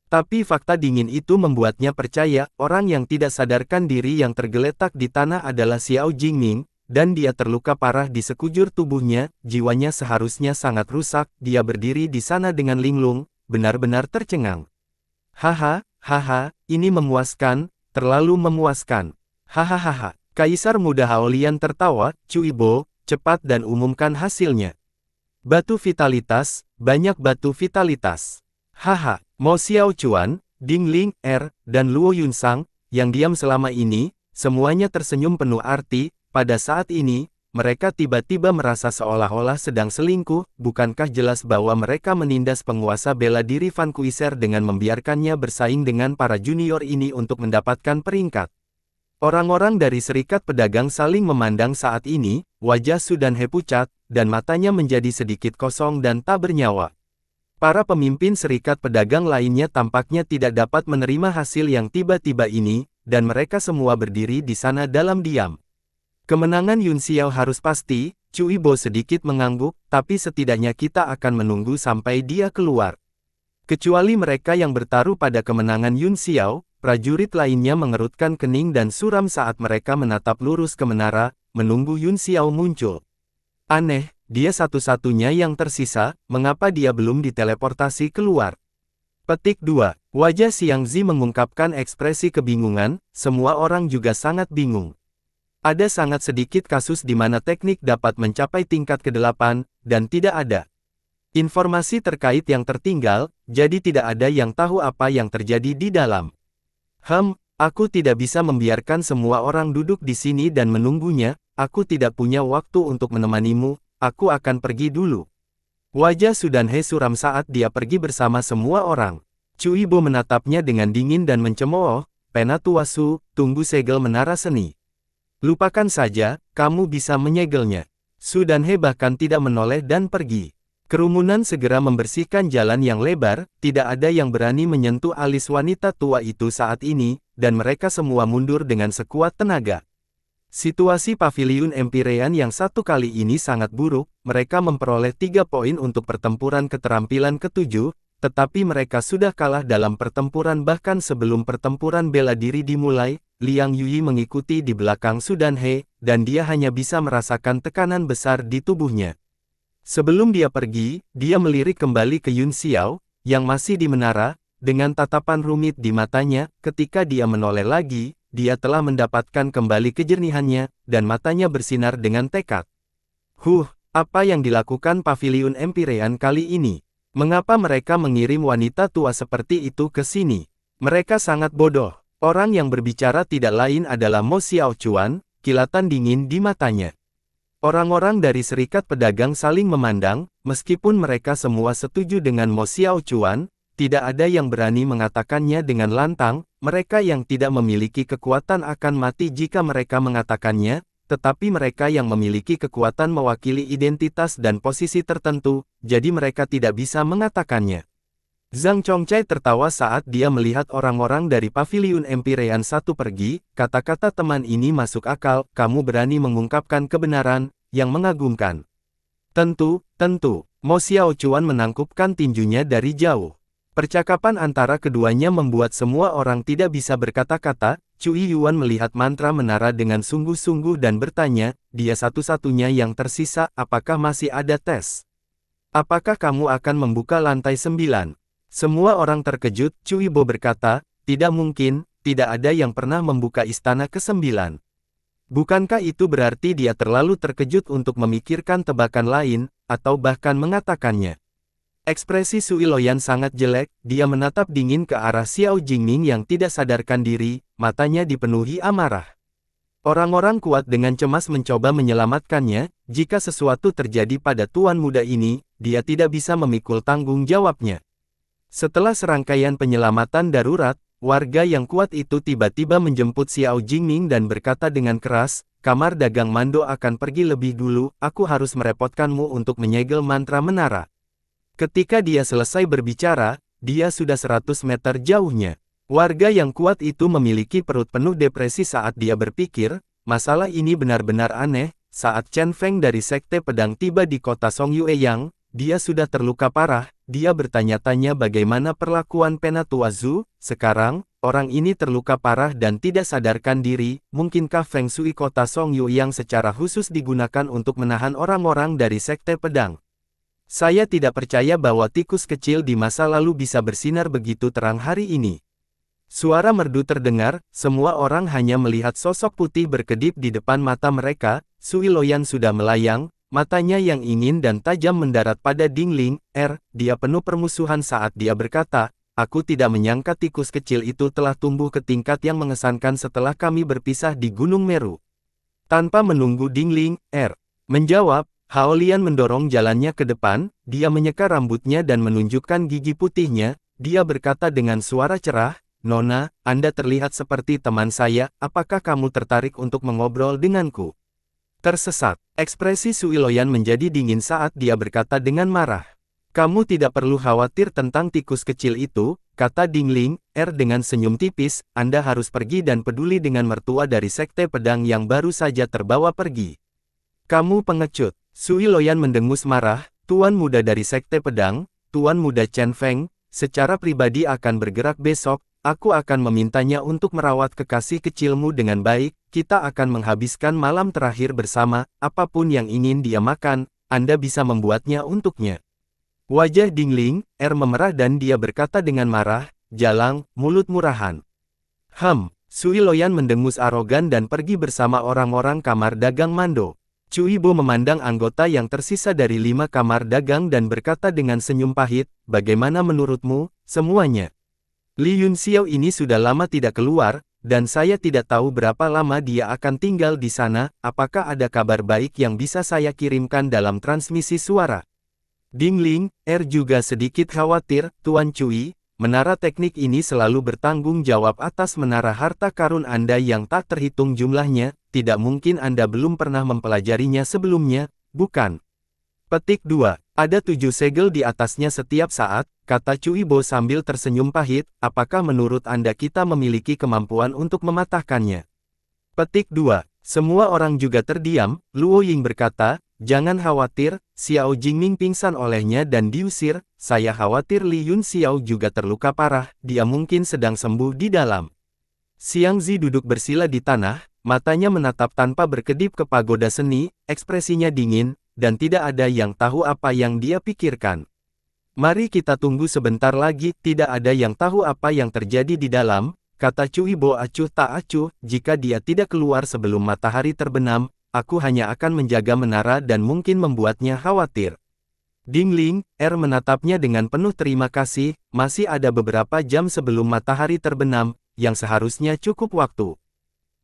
Tapi fakta dingin itu membuatnya percaya, orang yang tidak sadarkan diri yang tergeletak di tanah adalah Xiao Jingming, dan dia terluka parah di sekujur tubuhnya, jiwanya seharusnya sangat rusak. Dia berdiri di sana dengan linglung, benar-benar tercengang. Haha, ini memuaskan, terlalu memuaskan. Hahaha, Kaisar Muda Haolian tertawa, Cuibo, cepat dan umumkan hasilnya. Batu vitalitas, banyak batu vitalitas. Haha, Mo Xiao Chuan, Dingling, dan Luo Yunsang, yang diam selama ini, semuanya tersenyum penuh arti. Pada saat ini, mereka tiba-tiba merasa seolah-olah sedang selingkuh. Bukankah jelas bahwa mereka menindas penguasa bela diri Van Kuiser dengan membiarkannya bersaing dengan para junior ini untuk mendapatkan peringkat? Orang-orang dari Serikat Pedagang saling memandang saat ini, wajah Su dan He pucat, dan matanya menjadi sedikit kosong dan tak bernyawa. Para pemimpin Serikat Pedagang lainnya tampaknya tidak dapat menerima hasil yang tiba-tiba ini, dan mereka semua berdiri di sana dalam diam. Kemenangan Yun Xiao harus pasti, Cuibo sedikit mengangguk, tapi setidaknya kita akan menunggu sampai dia keluar. Kecuali mereka yang bertaruh pada kemenangan Yun Xiao, prajurit lainnya mengerutkan kening dan suram saat mereka menatap lurus ke menara, menunggu Yun Xiao muncul. Aneh, dia satu-satunya yang tersisa, mengapa dia belum diteleportasi keluar? Petik 2. Wajah Xiang Zi mengungkapkan ekspresi kebingungan, semua orang juga sangat bingung. Ada sangat sedikit kasus di mana teknik dapat mencapai tingkat ke-8, dan tidak ada informasi terkait yang tertinggal, jadi tidak ada yang tahu apa yang terjadi di dalam. Aku tidak bisa membiarkan semua orang duduk di sini dan menunggunya, aku tidak punya waktu untuk menemanimu, aku akan pergi dulu. Wajah Su dan He suram saat dia pergi bersama semua orang. Cuibo menatapnya dengan dingin dan mencemooh, "Penatua Su, tunggu segel menara seni. Lupakan saja, kamu bisa menyegelnya." Su dan He bahkan tidak menoleh dan pergi. Kerumunan segera membersihkan jalan yang lebar, tidak ada yang berani menyentuh alis wanita tua itu saat ini, dan mereka semua mundur dengan sekuat tenaga. Situasi Paviliun Empyrean yang satu kali ini sangat buruk, mereka memperoleh 3 poin untuk pertempuran keterampilan ke-7, tetapi mereka sudah kalah dalam pertempuran bahkan sebelum pertempuran bela diri dimulai. Liang Yui mengikuti di belakang Su dan He, dan dia hanya bisa merasakan tekanan besar di tubuhnya. Sebelum dia pergi, dia melirik kembali ke Yun Xiao, yang masih di menara, dengan tatapan rumit di matanya. Ketika dia menoleh lagi, dia telah mendapatkan kembali kejernihannya, dan matanya bersinar dengan tekad. Apa yang dilakukan Paviliun Empyrean kali ini? Mengapa mereka mengirim wanita tua seperti itu ke sini? Mereka sangat bodoh. Orang yang berbicara tidak lain adalah Mo Xiao Chuan, kilatan dingin di matanya. Orang-orang dari Serikat Pedagang saling memandang, meskipun mereka semua setuju dengan Mo Xiao Chuan, tidak ada yang berani mengatakannya dengan lantang. Mereka yang tidak memiliki kekuatan akan mati jika mereka mengatakannya, tetapi mereka yang memiliki kekuatan mewakili identitas dan posisi tertentu, jadi mereka tidak bisa mengatakannya. Zhang Chongcai tertawa saat dia melihat orang-orang dari Paviliun Empyrean satu pergi, kata-kata teman ini masuk akal, kamu berani mengungkapkan kebenaran, yang mengagumkan. Tentu, tentu, Mo Xiaochuan menangkupkan tinjunya dari jauh. Percakapan antara keduanya membuat semua orang tidak bisa berkata-kata. Cui Yuan melihat mantra menara dengan sungguh-sungguh dan bertanya, dia satu-satunya yang tersisa, apakah masih ada tes? Apakah kamu akan membuka lantai 9? Semua orang terkejut, Cui Bo berkata, tidak mungkin, tidak ada yang pernah membuka istana ke-9. Bukankah itu berarti dia terlalu terkejut untuk memikirkan tebakan lain, atau bahkan mengatakannya? Ekspresi Sui Loyan sangat jelek, dia menatap dingin ke arah Xiao Jingming yang tidak sadarkan diri, matanya dipenuhi amarah. Orang-orang kuat dengan cemas mencoba menyelamatkannya, jika sesuatu terjadi pada tuan muda ini, dia tidak bisa memikul tanggung jawabnya. Setelah serangkaian penyelamatan darurat, warga yang kuat itu tiba-tiba menjemput Xiao Jingming dan berkata dengan keras, kamar dagang Mando akan pergi lebih dulu, aku harus merepotkanmu untuk menyegel mantra menara. Ketika dia selesai berbicara, dia sudah 100 meter jauhnya. Warga yang kuat itu memiliki perut penuh depresi saat dia berpikir, masalah ini benar-benar aneh, saat Chen Feng dari Sekte Pedang tiba di kota Songyueyang, dia sudah terluka parah, dia bertanya-tanya bagaimana perlakuan Penatua Zhu, sekarang, orang ini terluka parah dan tidak sadarkan diri, mungkinkah Feng Shui kota Songyueyang secara khusus digunakan untuk menahan orang-orang dari Sekte Pedang? Saya tidak percaya bahwa tikus kecil di masa lalu bisa bersinar begitu terang hari ini. Suara merdu terdengar, semua orang hanya melihat sosok putih berkedip di depan mata mereka, Sui Loyan sudah melayang, matanya yang ingin dan tajam mendarat pada Dingling, dia penuh permusuhan saat dia berkata, aku tidak menyangka tikus kecil itu telah tumbuh ke tingkat yang mengesankan setelah kami berpisah di Gunung Meru. Tanpa menunggu Dingling, menjawab, Hao Lian mendorong jalannya ke depan, dia menyeka rambutnya dan menunjukkan gigi putihnya, dia berkata dengan suara cerah, Nona, Anda terlihat seperti teman saya, apakah kamu tertarik untuk mengobrol denganku? Tersesat, ekspresi Sui Loyan menjadi dingin saat dia berkata dengan marah. Kamu tidak perlu khawatir tentang tikus kecil itu, kata Dingling, dengan senyum tipis, Anda harus pergi dan peduli dengan mertua dari Sekte Pedang yang baru saja terbawa pergi. Kamu pengecut. Sui Loyan mendengus marah, Tuan muda dari Sekte Pedang, Tuan muda Chen Feng, secara pribadi akan bergerak besok, aku akan memintanya untuk merawat kekasih kecilmu dengan baik, kita akan menghabiskan malam terakhir bersama, apapun yang ingin dia makan, Anda bisa membuatnya untuknya. Wajah Dingling, memerah dan dia berkata dengan marah, jalang, mulut murahan. Sui Loyan mendengus arogan dan pergi bersama orang-orang kamar dagang Mando. Cui Bo memandang anggota yang tersisa dari 5 kamar dagang dan berkata dengan senyum pahit, bagaimana menurutmu, semuanya? Li Yunxiao ini sudah lama tidak keluar, dan saya tidak tahu berapa lama dia akan tinggal di sana, apakah ada kabar baik yang bisa saya kirimkan dalam transmisi suara? Dingling, juga sedikit khawatir, Tuan Cui, menara teknik ini selalu bertanggung jawab atas menara harta karun Anda yang tak terhitung jumlahnya, tidak mungkin Anda belum pernah mempelajarinya sebelumnya, bukan? Petik 2. Ada 7 segel di atasnya setiap saat, kata Cui Bo sambil tersenyum pahit, apakah menurut Anda kita memiliki kemampuan untuk mematahkannya? Petik 2. Semua orang juga terdiam, Luo Ying berkata, jangan khawatir, Xiao Jingming pingsan olehnya dan diusir, saya khawatir Li Yunxiao juga terluka parah, dia mungkin sedang sembuh di dalam. Xiang Zi duduk bersila di tanah, matanya menatap tanpa berkedip ke pagoda seni, ekspresinya dingin, dan tidak ada yang tahu apa yang dia pikirkan. Mari kita tunggu sebentar lagi, tidak ada yang tahu apa yang terjadi di dalam, kata Cui Bo acuh tak acuh, jika dia tidak keluar sebelum matahari terbenam, aku hanya akan menjaga menara dan mungkin membuatnya khawatir. Dingling, menatapnya dengan penuh terima kasih, masih ada beberapa jam sebelum matahari terbenam, yang seharusnya cukup waktu.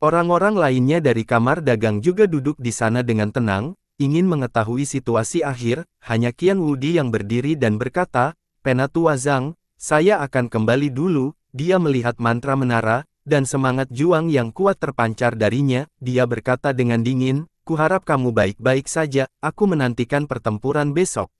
Orang-orang lainnya dari kamar dagang juga duduk di sana dengan tenang, ingin mengetahui situasi akhir, hanya Qian Wudi yang berdiri dan berkata, Penatua Zhang, saya akan kembali dulu, dia melihat mantra menara, dan semangat juang yang kuat terpancar darinya, dia berkata dengan dingin, kuharap kamu baik-baik saja, aku menantikan pertempuran besok.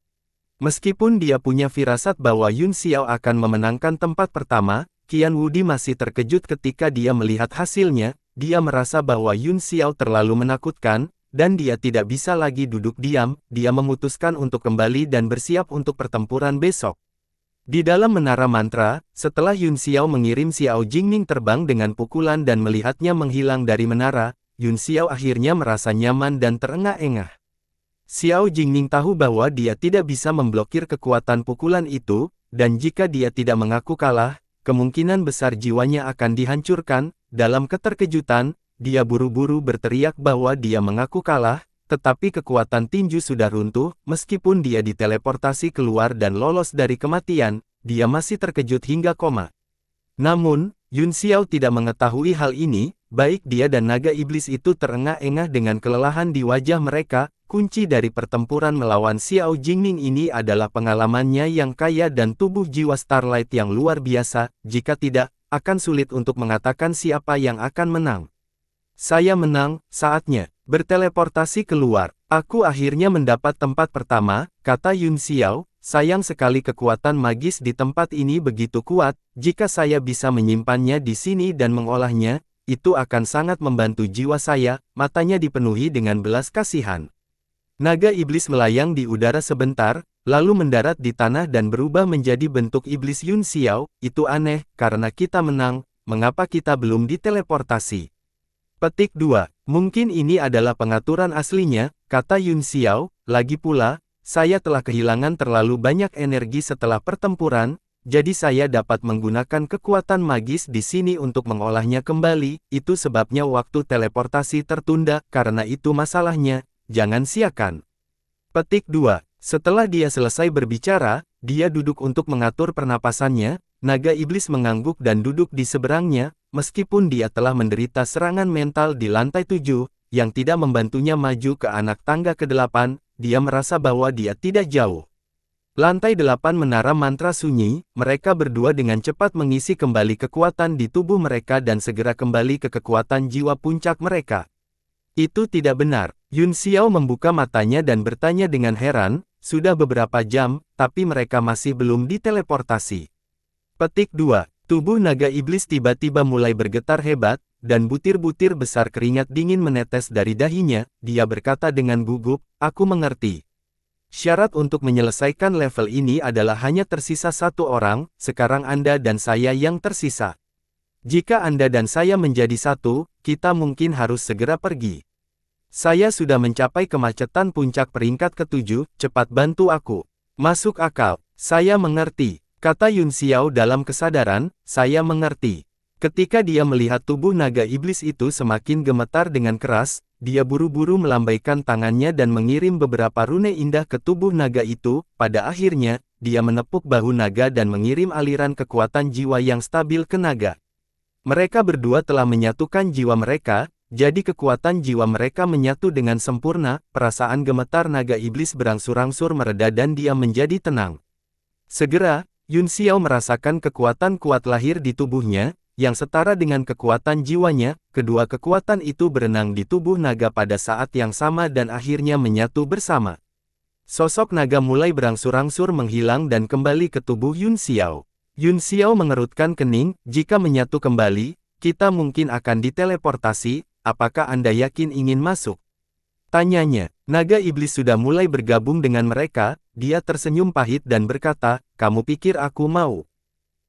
Meskipun dia punya firasat bahwa Yun Xiao akan memenangkan tempat pertama, Qian Wudi masih terkejut ketika dia melihat hasilnya. Dia merasa bahwa Yun Xiao terlalu menakutkan, dan dia tidak bisa lagi duduk diam. Dia memutuskan untuk kembali dan bersiap untuk pertempuran besok. Di dalam menara mantra, setelah Yun Xiao mengirim Xiao Jingning terbang dengan pukulan dan melihatnya menghilang dari menara, Yun Xiao akhirnya merasa nyaman dan terengah-engah. Xiao Jingning tahu bahwa dia tidak bisa memblokir kekuatan pukulan itu, dan jika dia tidak mengaku kalah, kemungkinan besar jiwanya akan dihancurkan. Dalam keterkejutan, dia buru-buru berteriak bahwa dia mengaku kalah, tetapi kekuatan tinju sudah runtuh. Meskipun dia diteleportasi keluar dan lolos dari kematian, dia masih terkejut hingga koma. Namun, Yun Xiao tidak mengetahui hal ini. Baik dia dan naga iblis itu terengah-engah dengan kelelahan di wajah mereka. Kunci dari pertempuran melawan Xiao Jingning ini adalah pengalamannya yang kaya dan tubuh jiwa Starlight yang luar biasa. Jika tidak, akan sulit untuk mengatakan siapa yang akan menang. Saya menang, saatnya berteleportasi keluar. Aku akhirnya mendapat tempat pertama, kata Yun Xiao. Sayang sekali kekuatan magis di tempat ini begitu kuat. Jika saya bisa menyimpannya di sini dan mengolahnya, itu akan sangat membantu jiwa saya. Matanya dipenuhi dengan belas kasihan. Naga iblis melayang di udara sebentar, lalu mendarat di tanah dan berubah menjadi bentuk iblis Yun Xiao. Itu aneh, karena kita menang, mengapa kita belum diteleportasi? Petik 2. Mungkin ini adalah pengaturan aslinya, kata Yun Xiao. Lagi pula, saya telah kehilangan terlalu banyak energi setelah pertempuran, jadi saya dapat menggunakan kekuatan magis di sini untuk mengolahnya kembali. Itu sebabnya waktu teleportasi tertunda, karena itu masalahnya. Jangan siakan. Petik 2. Setelah dia selesai berbicara, dia duduk untuk mengatur pernapasannya. Naga iblis mengangguk dan duduk di seberangnya. Meskipun dia telah menderita serangan mental di lantai 7, yang tidak membantunya maju ke anak tangga ke-8, dia merasa bahwa dia tidak jauh. Lantai 8 menara mantra sunyi, mereka berdua dengan cepat mengisi kembali kekuatan di tubuh mereka dan segera kembali ke kekuatan jiwa puncak mereka. Itu tidak benar. Yun Xiao membuka matanya dan bertanya dengan heran, sudah beberapa jam, tapi mereka masih belum diteleportasi. Petik 2. Tubuh naga iblis tiba-tiba mulai bergetar hebat, dan butir-butir besar keringat dingin menetes dari dahinya. Dia berkata dengan gugup, aku mengerti. Syarat untuk menyelesaikan level ini adalah hanya tersisa satu orang, sekarang Anda dan saya yang tersisa. Jika Anda dan saya menjadi satu, kita mungkin harus segera pergi. Saya sudah mencapai kemacetan puncak peringkat ke-7, cepat bantu aku. Masuk akal, saya mengerti, kata Yun Xiao dalam kesadaran, saya mengerti. Ketika dia melihat tubuh naga iblis itu semakin gemetar dengan keras, dia buru-buru melambaikan tangannya dan mengirim beberapa rune indah ke tubuh naga itu. Pada akhirnya, dia menepuk bahu naga dan mengirim aliran kekuatan jiwa yang stabil ke naga. Mereka berdua telah menyatukan jiwa mereka, jadi kekuatan jiwa mereka menyatu dengan sempurna. Perasaan gemetar naga iblis berangsur-angsur mereda dan dia menjadi tenang. Segera, Yun Xiao merasakan kekuatan kuat lahir di tubuhnya, yang setara dengan kekuatan jiwanya. Kedua kekuatan itu berenang di tubuh naga pada saat yang sama dan akhirnya menyatu bersama. Sosok naga mulai berangsur-angsur menghilang dan kembali ke tubuh Yun Xiao. Yun Xiao mengerutkan kening, jika menyatu kembali, kita mungkin akan diteleportasi, apakah Anda yakin ingin masuk? Tanyanya, naga iblis sudah mulai bergabung dengan mereka, dia tersenyum pahit dan berkata, kamu pikir aku mau?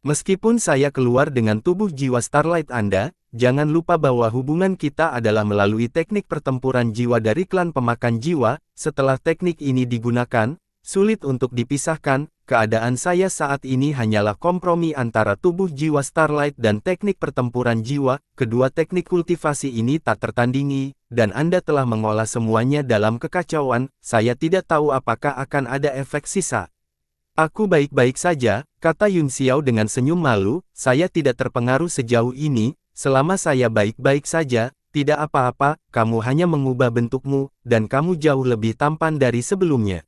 Meskipun saya keluar dengan tubuh jiwa Starlight Anda, jangan lupa bahwa hubungan kita adalah melalui teknik pertempuran jiwa dari klan pemakan jiwa. Setelah teknik ini digunakan, sulit untuk dipisahkan. Keadaan saya saat ini hanyalah kompromi antara tubuh jiwa Starlight dan teknik pertempuran jiwa. Kedua teknik kultivasi ini tak tertandingi, dan Anda telah mengolah semuanya dalam kekacauan. Saya tidak tahu apakah akan ada efek sisa. Aku baik-baik saja, kata Yun Xiao dengan senyum malu. Saya tidak terpengaruh sejauh ini. Selama saya baik-baik saja, tidak apa-apa. Kamu hanya mengubah bentukmu, dan kamu jauh lebih tampan dari sebelumnya.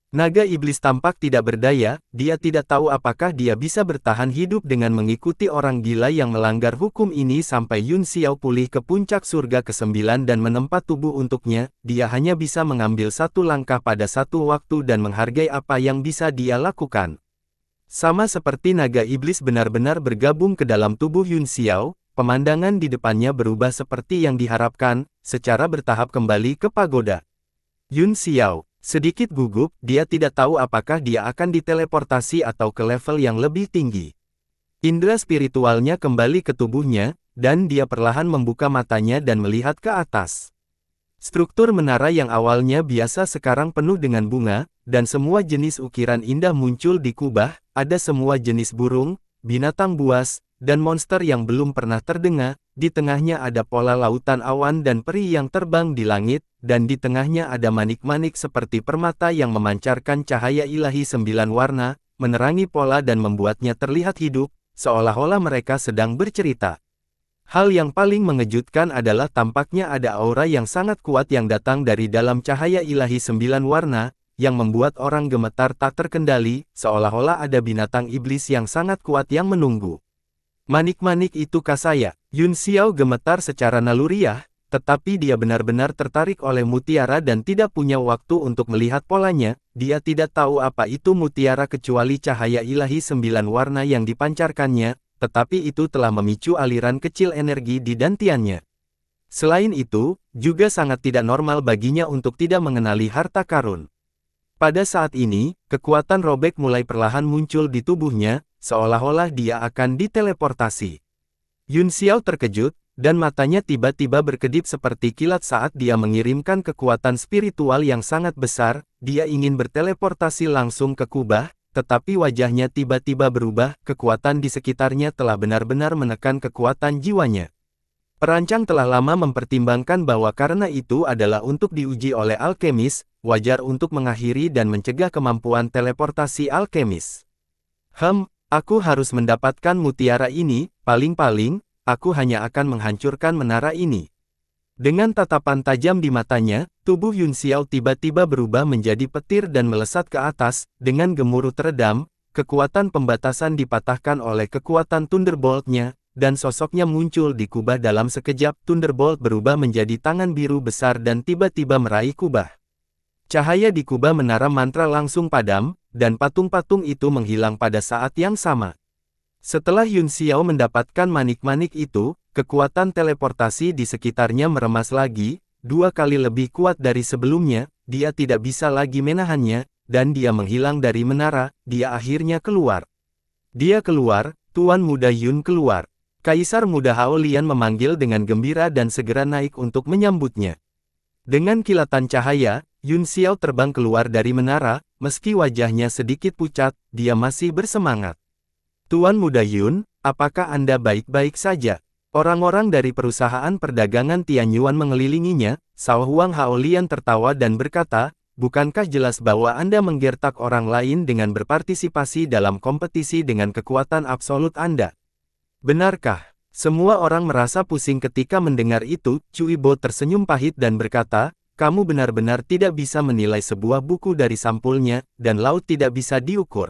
Naga iblis tampak tidak berdaya, dia tidak tahu apakah dia bisa bertahan hidup dengan mengikuti orang gila yang melanggar hukum ini sampai Yun Xiao pulih ke puncak surga ke-9 dan menempa tubuh untuknya, dia hanya bisa mengambil satu langkah pada satu waktu dan menghargai apa yang bisa dia lakukan. Sama seperti naga iblis benar-benar bergabung ke dalam tubuh Yun Xiao, pemandangan di depannya berubah seperti yang diharapkan, secara bertahap kembali ke pagoda. Yun Xiao sedikit gugup, dia tidak tahu apakah dia akan diteleportasi atau ke level yang lebih tinggi. Indera spiritualnya kembali ke tubuhnya, dan dia perlahan membuka matanya dan melihat ke atas. Struktur menara yang awalnya biasa sekarang penuh dengan bunga, dan semua jenis ukiran indah muncul di kubah, ada semua jenis burung, binatang buas, dan monster yang belum pernah terdengar. Di tengahnya ada pola lautan awan dan peri yang terbang di langit, dan di tengahnya ada manik-manik seperti permata yang memancarkan cahaya ilahi 9 warna, menerangi pola dan membuatnya terlihat hidup, seolah-olah mereka sedang bercerita. Hal yang paling mengejutkan adalah tampaknya ada aura yang sangat kuat yang datang dari dalam cahaya ilahi 9 warna, yang membuat orang gemetar tak terkendali, seolah-olah ada binatang iblis yang sangat kuat yang menunggu. Manik-manik itu kah saya? Yun Xiao gemetar secara naluriah, tetapi dia benar-benar tertarik oleh mutiara dan tidak punya waktu untuk melihat polanya. Dia tidak tahu apa itu mutiara kecuali cahaya ilahi 9 warna yang dipancarkannya, tetapi itu telah memicu aliran kecil energi di dantiannya. Selain itu, juga sangat tidak normal baginya untuk tidak mengenali harta karun. Pada saat ini, kekuatan robek mulai perlahan muncul di tubuhnya, seolah-olah dia akan diteleportasi. Yun Xiao terkejut, dan matanya tiba-tiba berkedip seperti kilat saat dia mengirimkan kekuatan spiritual yang sangat besar. Dia ingin berteleportasi langsung ke kubah, tetapi wajahnya tiba-tiba berubah, kekuatan di sekitarnya telah benar-benar menekan kekuatan jiwanya. Perancang telah lama mempertimbangkan bahwa karena itu adalah untuk diuji oleh alkemis, wajar untuk mengakhiri dan mencegah kemampuan teleportasi alkemis. Aku harus mendapatkan mutiara ini, paling-paling, aku hanya akan menghancurkan menara ini. Dengan tatapan tajam di matanya, tubuh Yun Xiao tiba-tiba berubah menjadi petir dan melesat ke atas, dengan gemuruh teredam, kekuatan pembatasan dipatahkan oleh kekuatan Thunderbolt-nya, dan sosoknya muncul di kubah dalam sekejap. Thunderbolt berubah menjadi tangan biru besar dan tiba-tiba meraih kubah. Cahaya di kubah menara mantra langsung padam, dan patung-patung itu menghilang pada saat yang sama. Setelah Yun Xiao mendapatkan manik-manik itu, kekuatan teleportasi di sekitarnya meremas lagi, 2 kali lebih kuat dari sebelumnya. Dia tidak bisa lagi menahannya, dan dia menghilang dari menara. Dia akhirnya keluar. Dia keluar, Tuan Muda Yun keluar. Kaisar Muda Hao Lian memanggil dengan gembira dan segera naik untuk menyambutnya. Dengan kilatan cahaya, Yun Xiao terbang keluar dari menara, meski wajahnya sedikit pucat, dia masih bersemangat. Tuan Muda Yun, apakah Anda baik-baik saja? Orang-orang dari perusahaan perdagangan Tianyuan mengelilinginya. Sao Huang Hao Lian tertawa dan berkata, bukankah jelas bahwa Anda menggertak orang lain dengan berpartisipasi dalam kompetisi dengan kekuatan absolut Anda? Benarkah? Semua orang merasa pusing ketika mendengar itu. Cui Bo tersenyum pahit dan berkata, kamu benar-benar tidak bisa menilai sebuah buku dari sampulnya, dan laut tidak bisa diukur.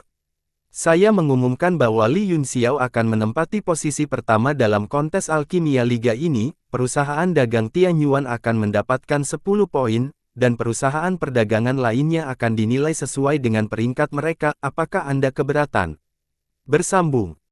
Saya mengumumkan bahwa Li Yun Xiao akan menempati posisi pertama dalam kontes alkimia liga ini. Perusahaan dagang Tianyuan akan mendapatkan 10 poin, dan perusahaan perdagangan lainnya akan dinilai sesuai dengan peringkat mereka. Apakah Anda keberatan? Bersambung.